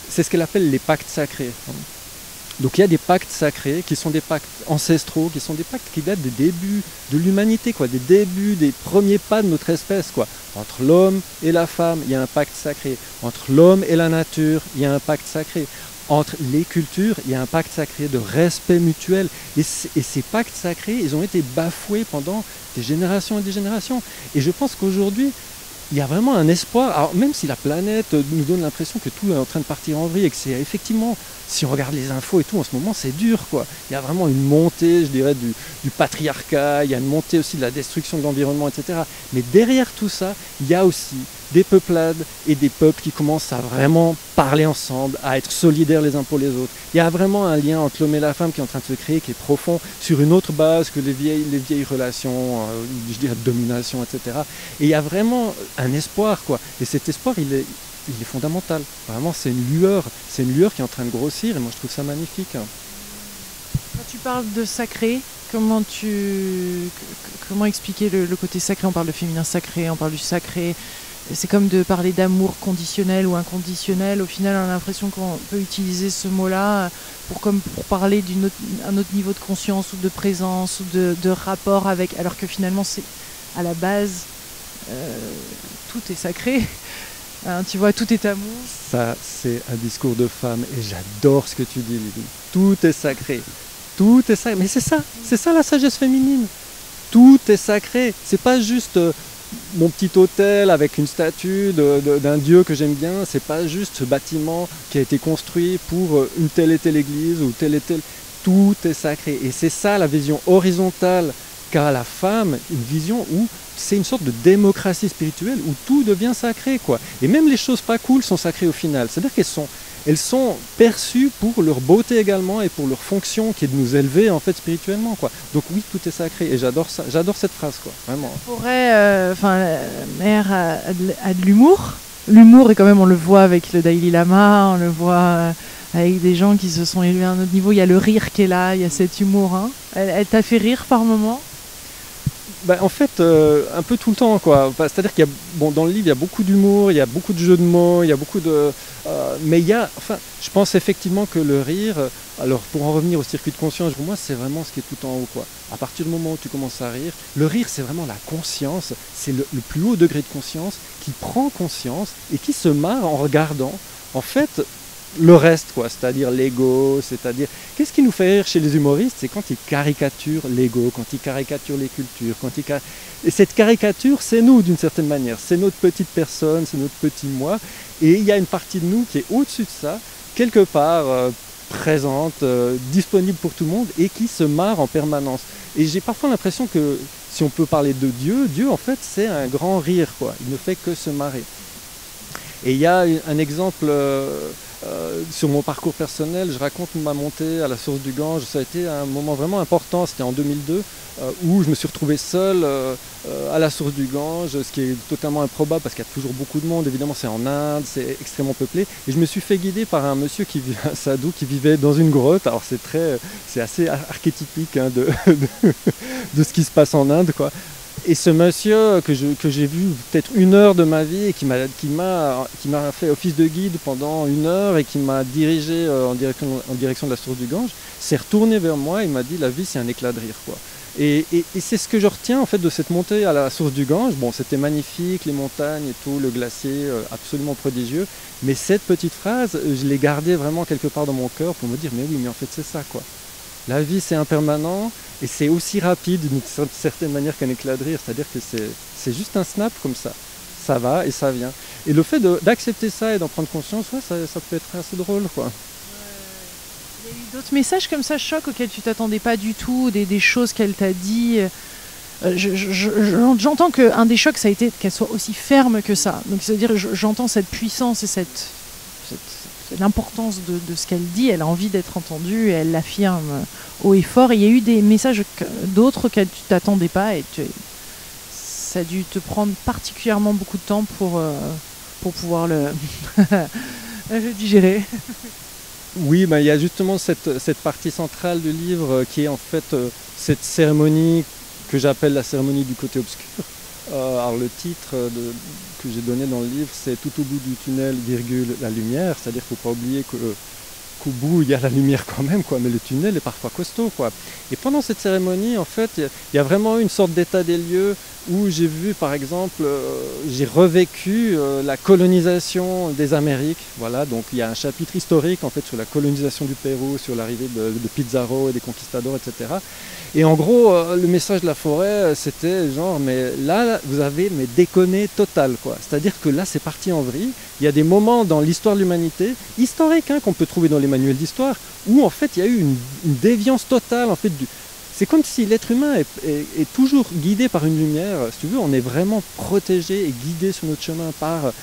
C'est ce qu'elle appelle les pactes sacrés. Donc il y a des pactes sacrés qui sont des pactes ancestraux, qui sont des pactes qui datent des débuts de l'humanité, quoi, des débuts, des premiers pas de notre espèce, quoi. Entre l'homme et la femme, il y a un pacte sacré. Entre l'homme et la nature, il y a un pacte sacré. Entre les cultures, il y a un pacte sacré de respect mutuel. Et ces pactes sacrés, ils ont été bafoués pendant des générations et des générations. Et je pense qu'aujourd'hui, il y a vraiment un espoir. Alors, même si la planète nous donne l'impression que tout est en train de partir en vrille et que c'est effectivement, si on regarde les infos et tout, en ce moment, c'est dur, quoi. Il y a vraiment une montée, je dirais, du patriarcat, il y a une montée aussi de la destruction de l'environnement, etc. Mais derrière tout ça, il y a aussi des peuplades et des peuples qui commencent à vraiment parler ensemble, à être solidaires les uns pour les autres. Il y a vraiment un lien entre l'homme et la femme qui est en train de se créer, qui est profond, sur une autre base que les vieilles relations, je dirais de domination, etc. Et il y a vraiment un espoir, quoi. Et cet espoir, il est fondamental. Vraiment, c'est une lueur qui est en train de grossir, et moi je trouve ça magnifique. Quand tu parles de sacré, comment expliquer le côté sacré? On parle de féminin sacré, on parle du sacré. C'est comme de parler d'amour conditionnel ou inconditionnel. Au final, on a l'impression qu'on peut utiliser ce mot-là pour parler d'un autre niveau de conscience ou de présence ou de rapport avec... Alors que finalement, c'est à la base, tout est sacré. Hein, tu vois, tout est amour. Ça, c'est un discours de femme et j'adore ce que tu dis, Lily. Tout est sacré. Tout est sacré. Mais c'est ça la sagesse féminine. Tout est sacré. C'est pas juste... mon petit hôtel avec une statue d'un dieu que j'aime bien, c'est pas juste ce bâtiment qui a été construit pour une telle et telle église ou telle et telle. Tout est sacré. Et c'est ça la vision horizontale qu'a la femme, une vision où c'est une sorte de démocratie spirituelle où tout devient sacré, quoi. Et même les choses pas cool sont sacrées au final. C'est-à-dire qu'elles sont perçues pour leur beauté également et pour leur fonction qui est de nous élever en fait spirituellement, quoi. Donc oui, tout est sacré et j'adore ça, j'adore cette phrase, quoi, vraiment. La mère a de l'humour. L'humour, et quand même on le voit avec le Dalai Lama, on le voit avec des gens qui se sont élevés à un autre niveau. Il y a le rire qui est là, il y a cet humour, hein. Elle t'a fait rire par moment? En fait, un peu tout le temps, quoi. C'est-à-dire qu'il y a, dans le livre, il y a beaucoup d'humour, il y a beaucoup de jeux de mots, il y a beaucoup de... mais je pense effectivement que le rire, alors pour en revenir au circuit de conscience, pour moi, c'est vraiment ce qui est tout en haut, quoi. À partir du moment où tu commences à rire, le rire, c'est vraiment la conscience, c'est le plus haut degré de conscience qui prend conscience et qui se marre en regardant, en fait, le reste, quoi, c'est-à-dire l'ego, c'est-à-dire... Qu'est-ce qui nous fait rire chez les humoristes? C'est quand ils caricaturent l'ego, quand ils caricaturent les cultures, et cette caricature, c'est nous d'une certaine manière, c'est notre petite personne, c'est notre petit moi, et il y a une partie de nous qui est au-dessus de ça, quelque part présente, disponible pour tout le monde, et qui se marre en permanence. Et j'ai parfois l'impression que, si on peut parler de Dieu, Dieu en fait c'est un grand rire, quoi, il ne fait que se marrer. Et il y a un exemple... sur mon parcours personnel, je raconte ma montée à la source du Gange. Ça a été un moment vraiment important, c'était en 2002, où je me suis retrouvé seul à la source du Gange, ce qui est totalement improbable parce qu'il y a toujours beaucoup de monde, évidemment c'est en Inde, c'est extrêmement peuplé. Et je me suis fait guider par un monsieur un sadhu qui vivait dans une grotte. Alors c'est assez archétypique, hein, de ce qui se passe en Inde, quoi. Et ce monsieur que j'ai vu peut-être 1 heure de ma vie et qui m'a fait office de guide pendant 1 heure et qui m'a dirigé en direction de la source du Gange, s'est retourné vers moi et m'a dit: la vie c'est un éclat de rire, quoi. Et c'est ce que je retiens en fait de cette montée à la source du Gange. Bon, c'était magnifique, les montagnes et tout, le glacier absolument prodigieux, mais cette petite phrase, je l'ai gardée vraiment quelque part dans mon cœur pour me dire: mais oui, mais en fait c'est ça, quoi. La vie c'est impermanent et c'est aussi rapide d'une certaine manière qu'un éclat de rire, c'est-à-dire que c'est juste un snap comme ça. Ça va et ça vient. Et le fait d'accepter ça et d'en prendre conscience, ouais, ça peut être assez drôle, quoi. Il y a eu d'autres messages comme ça, chocs, auxquels tu t'attendais pas du tout, des choses qu'elle t'a dit J'entends qu'un des chocs, ça a été qu'elle soit aussi ferme que ça. Donc, c'est-à-dire, j'entends cette puissance et l'importance de ce qu'elle dit. Elle a envie d'être entendue et elle l'affirme haut et fort. Et il y a eu des messages d'autres que tu t'attendais pas et ça a dû te prendre particulièrement beaucoup de temps pour pouvoir le digérer. Oui, il y a justement cette partie centrale du livre qui est en fait cette cérémonie que j'appelle la cérémonie du côté obscur. Alors le titre que j'ai donné dans le livre, c'est « Tout au bout du tunnel, virgule, la lumière », c'est-à-dire qu'il ne faut pas oublier qu'au bout il y a la lumière quand même, quoi, mais le tunnel est parfois costaud, quoi. Et pendant cette cérémonie, en fait, il y a vraiment une sorte d'état des lieux où j'ai vu, par exemple, j'ai revécu la colonisation des Amériques. Voilà, donc il y a un chapitre historique en fait sur la colonisation du Pérou, sur l'arrivée de Pizarro et des conquistadors, etc. Et en gros, le message de la forêt, c'était genre, mais là, vous avez déconné total, quoi. C'est-à-dire que là, c'est parti en vrille. Il y a des moments dans l'histoire de l'humanité, historique, hein, qu'on peut trouver dans les manuels d'histoire, où en fait, il y a eu une déviance totale, en fait, c'est comme si l'être humain est toujours guidé par une lumière. Si tu veux, on est vraiment protégé et guidé sur notre chemin par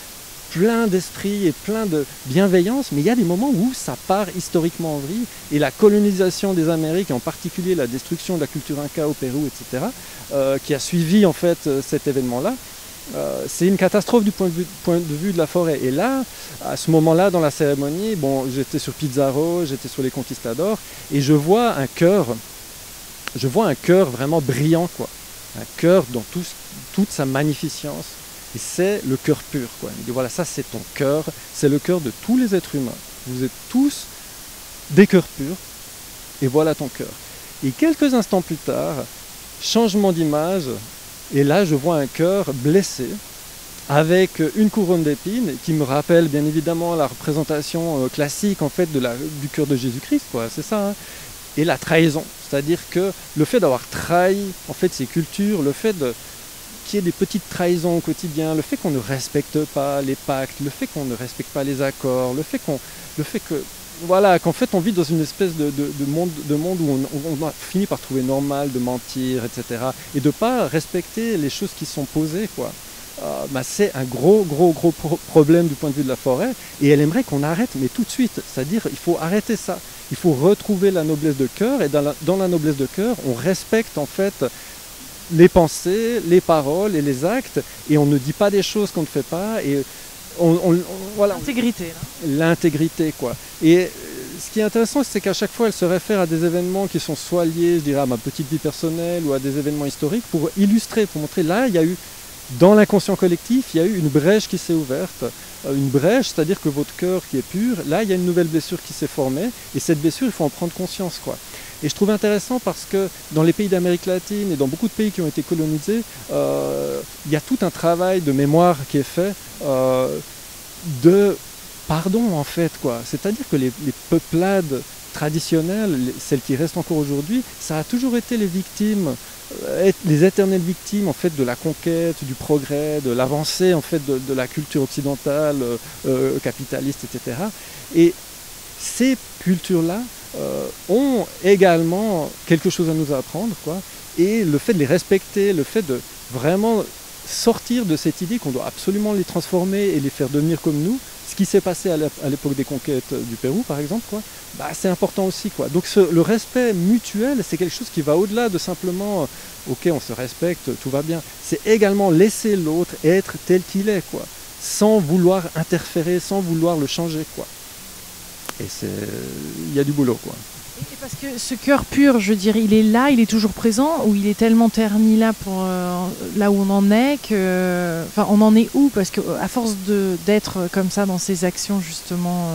plein d'esprit et plein de bienveillance, mais il y a des moments où ça part historiquement en vrille, et la colonisation des Amériques, et en particulier la destruction de la culture inca au Pérou, etc., qui a suivi en fait cet événement-là, c'est une catastrophe du point de vue de la forêt. Et là, à ce moment-là, dans la cérémonie, bon, j'étais sur Pizarro, j'étais sur les conquistadors, et je vois un cœur vraiment brillant, quoi. Un cœur dans toute sa magnificence. Et c'est le cœur pur, quoi. Il dit voilà, ça c'est ton cœur, c'est le cœur de tous les êtres humains. Vous êtes tous des cœurs purs, et voilà ton cœur. Et quelques instants plus tard, changement d'image, et là je vois un cœur blessé, avec une couronne d'épines, qui me rappelle bien évidemment la représentation classique en fait du cœur de Jésus-Christ, quoi. C'est ça, hein. Et la trahison, c'est-à-dire que le fait d'avoir trahi en fait ces cultures, le fait qu'il y ait des petites trahisons au quotidien, le fait qu'on ne respecte pas les pactes, le fait qu'on ne respecte pas les accords, le fait qu'en fait on vit dans une espèce de monde où on a fini par trouver normal de mentir, etc. Et de ne pas respecter les choses qui sont posées, quoi. C'est un gros problème du point de vue de la forêt, et elle aimerait qu'on arrête, mais tout de suite. C'est-à-dire il faut arrêter ça. Il faut retrouver la noblesse de cœur, et dans la noblesse de cœur, on respecte en fait les pensées, les paroles et les actes, et on ne dit pas des choses qu'on ne fait pas, et voilà. L'intégrité. L'intégrité, quoi. Et ce qui est intéressant, c'est qu'à chaque fois, elle se réfère à des événements qui sont soit liés, je dirais, à ma petite vie personnelle, ou à des événements historiques, pour illustrer, pour montrer, là, il y a eu, dans l'inconscient collectif, il y a eu une brèche qui s'est ouverte. Une brèche, c'est-à-dire que votre cœur qui est pur, là, il y a une nouvelle blessure qui s'est formée, et cette blessure, il faut en prendre conscience, quoi. Et je trouve intéressant parce que dans les pays d'Amérique latine et dans beaucoup de pays qui ont été colonisés, il y a tout un travail de mémoire qui est fait de pardon, en fait, quoi. C'est-à-dire que les peuplades traditionnelles, celles qui restent encore aujourd'hui, ça a toujours été les victimes, les éternelles victimes en fait de la conquête, du progrès, de l'avancée en fait de la culture occidentale, capitaliste, etc. Et ces cultures-là ont également quelque chose à nous apprendre, quoi. Et le fait de les respecter, le fait de vraiment sortir de cette idée qu'on doit absolument les transformer et les faire devenir comme nous, ce qui s'est passé à l'époque des conquêtes du Pérou par exemple, quoi, c'est important aussi, quoi. Donc le respect mutuel, c'est quelque chose qui va au-delà de simplement ok, on se respecte, tout va bien. C'est également laisser l'autre être tel qu'il est, quoi, sans vouloir interférer, sans vouloir le changer, quoi. Et il y a du boulot, quoi. Et parce que ce cœur pur, je dirais, il est là, il est toujours présent, ou il est tellement terni là pour là où on en est que, enfin, on en est où? Parce que à force d'être comme ça dans ces actions justement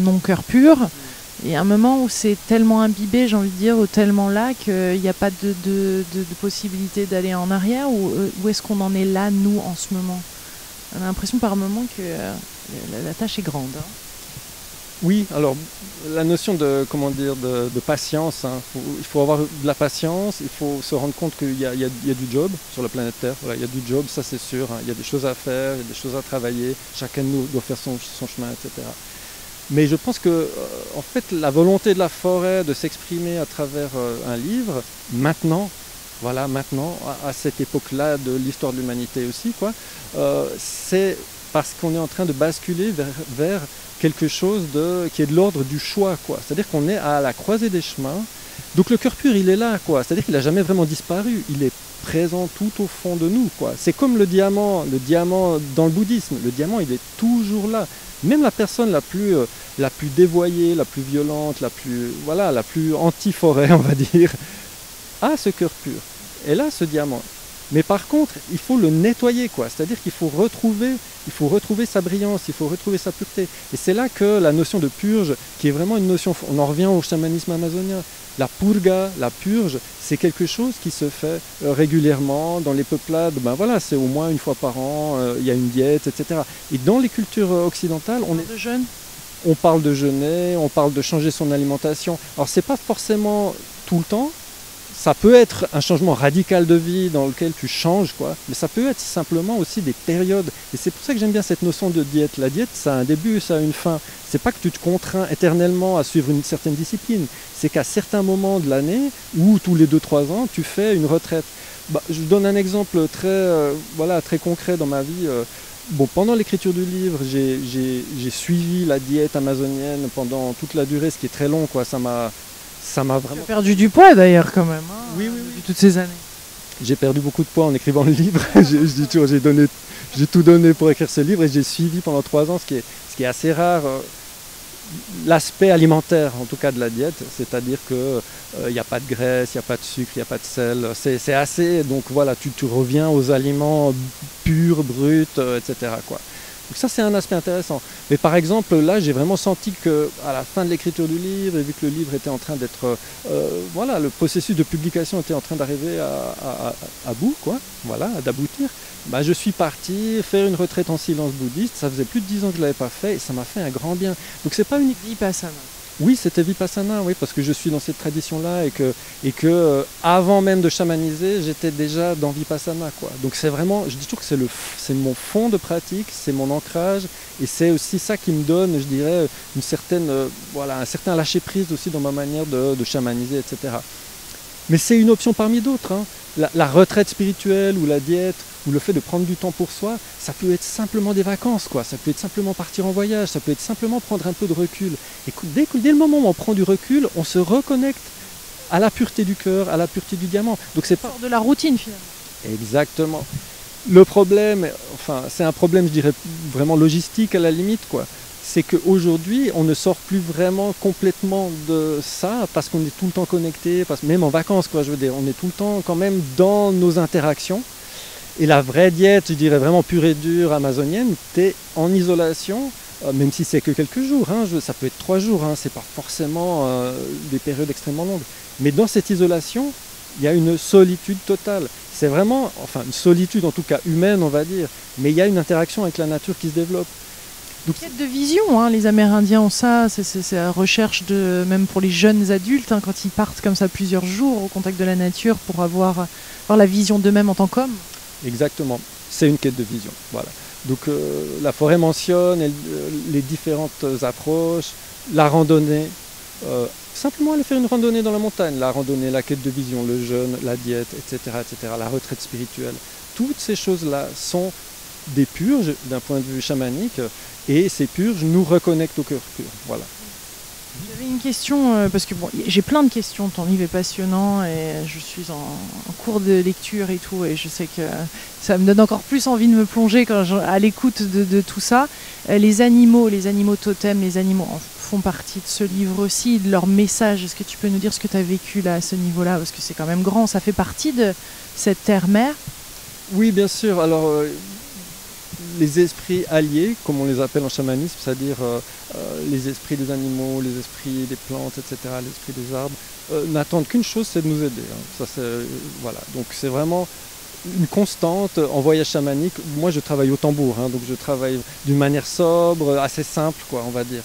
non cœur pur, il y a un moment où c'est tellement imbibé, j'ai envie de dire, ou tellement là qu'il n'y a pas de possibilité d'aller en arrière, ou où est-ce qu'on en est là, nous, en ce moment? On a l'impression par moment que la tâche est grande. Hein. Oui, alors la notion de patience, hein, il faut avoir de la patience, il faut se rendre compte qu'il y a du job sur la planète Terre, voilà, il y a du job, ça c'est sûr, hein, il y a des choses à faire, il y a des choses à travailler, chacun de nous doit faire son chemin, etc. Mais je pense que en fait la volonté de la forêt de s'exprimer à travers un livre, maintenant, voilà, maintenant, à cette époque-là de l'histoire de l'humanité aussi, quoi, c'est parce qu'on est en train de basculer vers quelque chose qui est de l'ordre du choix, quoi. C'est-à-dire qu'on est à la croisée des chemins. Donc le cœur pur, il est là, quoi. C'est-à-dire qu'il n'a jamais vraiment disparu. Il est présent tout au fond de nous, quoi. C'est comme le diamant dans le bouddhisme. Le diamant, il est toujours là. Même la personne la plus dévoyée, la plus violente, la plus anti-forêt, on va dire, a ce cœur pur. Elle a ce diamant. Mais par contre, il faut le nettoyer, quoi. C'est-à-dire qu'il faut retrouver sa brillance, il faut retrouver sa pureté. Et c'est là que la notion de purge, qui est vraiment une notion, on en revient au chamanisme amazonien. La purga, la purge, c'est quelque chose qui se fait régulièrement dans les peuplades. Ben voilà, c'est au moins une fois par an, il y a une diète, etc. Et dans les cultures occidentales, on parle de jeûner, on parle de changer son alimentation. Alors c'est pas forcément tout le temps. Ça peut être un changement radical de vie dans lequel tu changes, quoi. Mais ça peut être simplement aussi des périodes. Et c'est pour ça que j'aime bien cette notion de diète. La diète, ça a un début, ça a une fin. C'est pas que tu te contrains éternellement à suivre une certaine discipline. C'est qu'à certains moments de l'année, ou tous les 2-3 ans, tu fais une retraite. Bah, je donne un exemple très concret dans ma vie. Pendant l'écriture du livre, j'ai suivi la diète amazonienne pendant toute la durée, ce qui est très long, quoi. Ça m'a vraiment... Tu as perdu du poids d'ailleurs quand même, hein, oui. depuis toutes ces années. J'ai perdu beaucoup de poids en écrivant le livre. Je dis toujours, j'ai tout donné pour écrire ce livre et j'ai suivi pendant 3 ans, ce qui est assez rare, l'aspect alimentaire en tout cas de la diète, c'est-à-dire que il n'y a pas de graisse, il n'y a pas de sucre, il n'y a pas de sel. C'est assez, donc voilà, tu reviens aux aliments purs, bruts, etc., quoi. Donc ça c'est un aspect intéressant. Mais par exemple là j'ai vraiment senti qu'à la fin de l'écriture du livre, et vu que le livre était en train d'être... le processus de publication était en train d'arriver à bout, quoi, voilà, d'aboutir, bah, je suis parti faire une retraite en silence bouddhiste. Ça faisait plus de 10 ans que je ne l'avais pas fait et ça m'a fait un grand bien. Donc c'est pas unique. Vipassana. Oui, c'était Vipassana, oui, parce que je suis dans cette tradition-là et que avant même de chamaniser, j'étais déjà dans Vipassana, quoi. Donc c'est vraiment, je dis toujours que c'est mon fond de pratique, c'est mon ancrage et c'est aussi ça qui me donne, je dirais, un certain lâcher-prise aussi dans ma manière de chamaniser, etc. Mais c'est une option parmi d'autres, hein. La retraite spirituelle ou la diète ou le fait de prendre du temps pour soi, ça peut être simplement des vacances, quoi. Ça peut être simplement partir en voyage, ça peut être simplement prendre un peu de recul. Et dès le moment où on prend du recul, on se reconnecte à la pureté du cœur, à la pureté du diamant. Donc c'est pas de la routine finalement. Exactement. Le problème, c'est un problème, je dirais, vraiment logistique à la limite, quoi. C'est qu'aujourd'hui, on ne sort plus vraiment complètement de ça parce qu'on est tout le temps connecté, même en vacances, quoi, je veux dire, on est tout le temps quand même dans nos interactions. Et la vraie diète, je dirais vraiment pure et dure amazonienne, t'es en isolation, même si c'est que quelques jours, hein, ça peut être 3 jours, hein, c'est pas forcément des périodes extrêmement longues. Mais dans cette isolation, il y a une solitude totale. C'est vraiment, une solitude en tout cas humaine, on va dire, mais il y a une interaction avec la nature qui se développe. Donc, quête de vision, hein, les Amérindiens ont ça, c'est la recherche même pour les jeunes adultes, hein, quand ils partent comme ça plusieurs jours au contact de la nature pour avoir la vision d'eux-mêmes en tant qu'hommes. Exactement, c'est une quête de vision, voilà. Donc la forêt mentionne les différentes approches, la randonnée, simplement aller faire une randonnée dans la montagne, la randonnée, la quête de vision, le jeûne, la diète, etc., la retraite spirituelle. Toutes ces choses-là sont des purges d'un point de vue chamanique et ces purges nous reconnectent au cœur pur, voilà. J'avais une question, parce que j'ai plein de questions, ton livre est passionnant et je suis en cours de lecture et tout, et je sais que ça me donne encore plus envie de me plonger à l'écoute de tout ça. Les animaux totems, les animaux font partie de ce livre aussi, de leur message. Est-ce que tu peux nous dire ce que tu as vécu là à ce niveau-là, parce que c'est quand même grand, ça fait partie de cette terre-mère? Oui, bien sûr. Alors, les esprits alliés, comme on les appelle en chamanisme, c'est-à-dire les esprits des animaux, les esprits des plantes, etc., les esprits des arbres, n'attendent qu'une chose, c'est de nous aider, hein. Voilà. Donc c'est vraiment une constante en voyage chamanique. Moi, je travaille au tambour, hein, donc je travaille d'une manière sobre, assez simple, quoi, on va dire.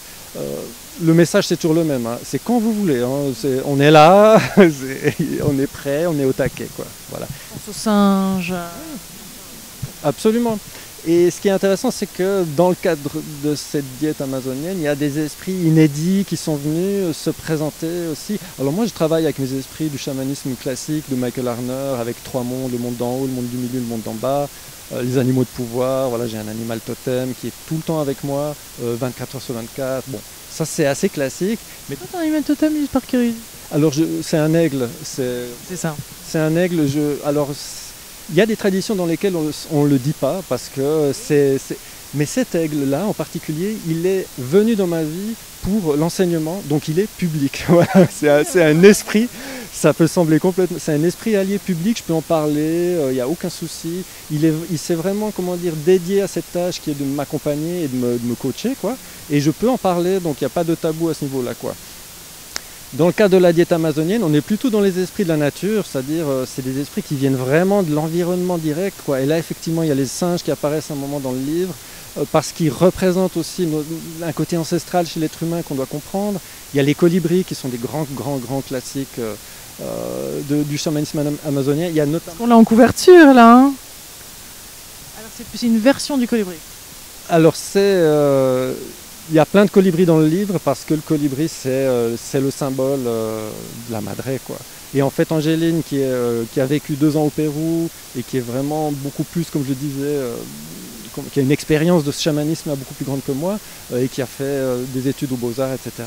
Le message, c'est toujours le même, hein. C'est quand vous voulez, hein. On est là, on est prêt, on est au taquet, quoi. Voilà. Pense aux singes. Absolument. Et ce qui est intéressant, c'est que dans le cadre de cette diète amazonienne, il y a des esprits inédits qui sont venus se présenter aussi. Alors moi, je travaille avec mes esprits du chamanisme classique, de Michael Harner, avec trois mondes, le monde d'en haut, le monde du milieu, le monde d'en bas, les animaux de pouvoir. Voilà, j'ai un animal totem qui est tout le temps avec moi, 24 heures sur 24. Bon, ça c'est assez classique. Mais toi, ton animal totem, juste par curiosité. Alors, c'est un aigle. C'est ça. C'est un aigle. Alors, il y a des traditions dans lesquelles on ne le dit pas, parce que mais cet aigle-là en particulier, il est venu dans ma vie pour l'enseignement, donc il est public. Voilà, c'est un esprit, ça peut sembler complètement... C'est un esprit allié public, je peux en parler, il n'y a aucun souci. Il s'est vraiment, comment dire, dédié à cette tâche qui est de m'accompagner et de me coacher, quoi. Et je peux en parler, donc il n'y a pas de tabou à ce niveau-là, quoi. Dans le cas de la diète amazonienne, on est plutôt dans les esprits de la nature, c'est-à-dire c'est des esprits qui viennent vraiment de l'environnement direct, quoi. Et là, effectivement, il y a les singes qui apparaissent à un moment dans le livre, parce qu'ils représentent aussi un côté ancestral chez l'être humain qu'on doit comprendre. Il y a les colibris qui sont des grands classiques du chamanisme amazonien. Il y a notamment... On l'a en couverture, là. Hein. Alors, c'est une version du colibri. Alors, il y a plein de colibris dans le livre parce que le colibri c'est le symbole de la madré, quoi. Et en fait Angéline qui a vécu 2 ans au Pérou et qui est vraiment beaucoup plus, comme je disais, qui a une expérience de ce chamanisme beaucoup plus grande que moi et qui a fait des études aux Beaux-Arts, etc.,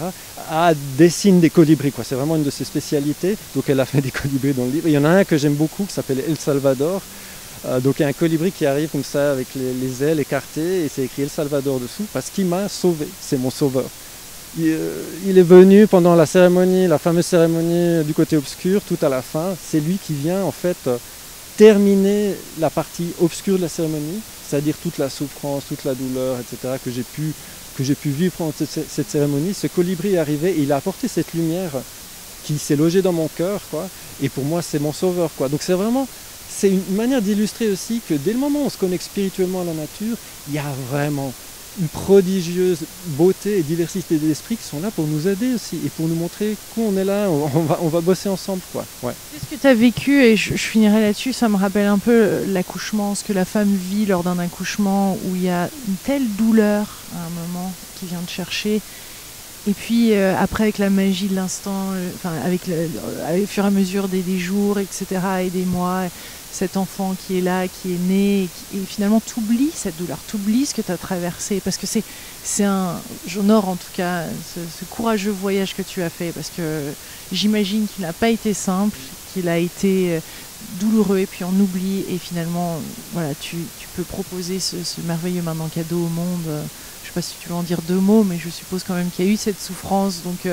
dessine des colibris, quoi. C'est vraiment une de ses spécialités, donc elle a fait des colibris dans le livre. Et il y en a un que j'aime beaucoup qui s'appelle El Salvador. Donc il y a un colibri qui arrive comme ça avec les ailes écartées et c'est écrit El Salvador dessous parce qu'il m'a sauvé, c'est mon sauveur. Il est venu pendant la cérémonie, la fameuse cérémonie du côté obscur, tout à la fin. C'est lui qui vient en fait terminer la partie obscure de la cérémonie, c'est-à-dire toute la souffrance, toute la douleur, etc. que j'ai pu vivre pendant cette cérémonie. Ce colibri est arrivé et il a apporté cette lumière qui s'est logée dans mon cœur, quoi. Et pour moi c'est mon sauveur, quoi. Donc c'est une manière d'illustrer aussi que dès le moment où on se connecte spirituellement à la nature, il y a vraiment une prodigieuse beauté et diversité d'esprit qui sont là pour nous aider aussi et pour nous montrer qu'on est là, on va bosser ensemble, quoi. Ouais. Ce que tu as vécu, et je finirai là-dessus, ça me rappelle un peu l'accouchement, ce que la femme vit lors d'un accouchement où il y a une telle douleur à un moment qui vient de chercher. Et puis après avec la magie de l'instant, avec au fur et à mesure des jours, etc., et des mois, cet enfant qui est là, qui est né, et finalement t'oublies cette douleur, t'oublies ce que tu as traversé, parce que j'honore en tout cas ce courageux voyage que tu as fait, parce que j'imagine qu'il n'a pas été simple, qu'il a été douloureux, et puis on oublie, et finalement voilà, tu peux proposer ce merveilleux maintenant cadeau au monde. Je ne sais pas si tu veux en dire 2 mots, mais je suppose quand même qu'il y a eu cette souffrance. Donc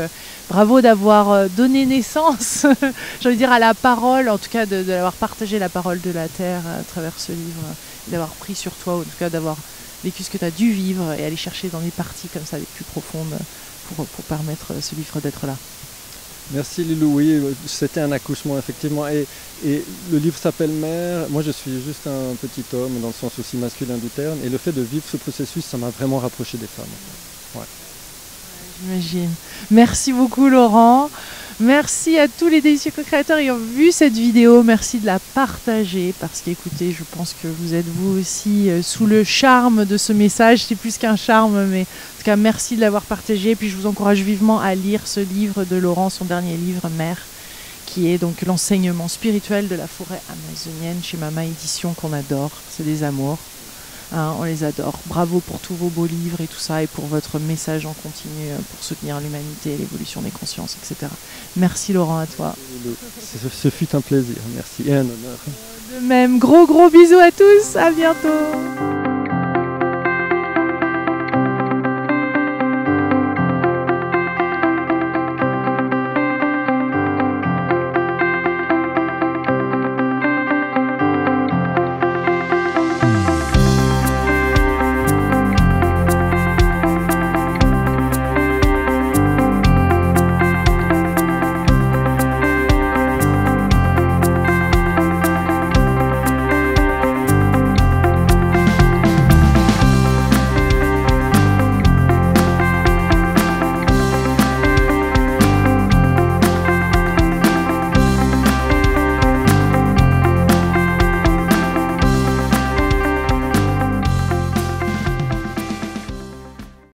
bravo d'avoir donné naissance, j'ai envie de dire, à la parole, en tout cas d'avoir partagé la parole de la terre à travers ce livre, d'avoir pris sur toi, en tout cas d'avoir vécu ce que tu as dû vivre et aller chercher dans les parties comme ça les plus profondes pour permettre ce livre d'être là. Merci Lilou, oui, c'était un accouchement effectivement, et le livre s'appelle Mère. Moi je suis juste un petit homme dans le sens aussi masculin du terme, et le fait de vivre ce processus, ça m'a vraiment rapproché des femmes. Ouais. J'imagine. Merci beaucoup Laurent. Merci à tous les délicieux co-créateurs qui ont vu cette vidéo. Merci de la partager parce qu'écoutez, je pense que vous êtes vous aussi sous le charme de ce message. C'est plus qu'un charme, mais en tout cas, merci de l'avoir partagé. Et puis je vous encourage vivement à lire ce livre de Laurent, son dernier livre, Mère, qui est donc l'enseignement spirituel de la forêt amazonienne chez Mama Édition, qu'on adore. C'est des amours. Hein, on les adore. Bravo pour tous vos beaux livres et tout ça, et pour votre message en continu pour soutenir l'humanité, l'évolution des consciences, etc. Merci Laurent, à toi. Ce fut un plaisir, merci, et un honneur. De même, gros bisous à tous, à bientôt.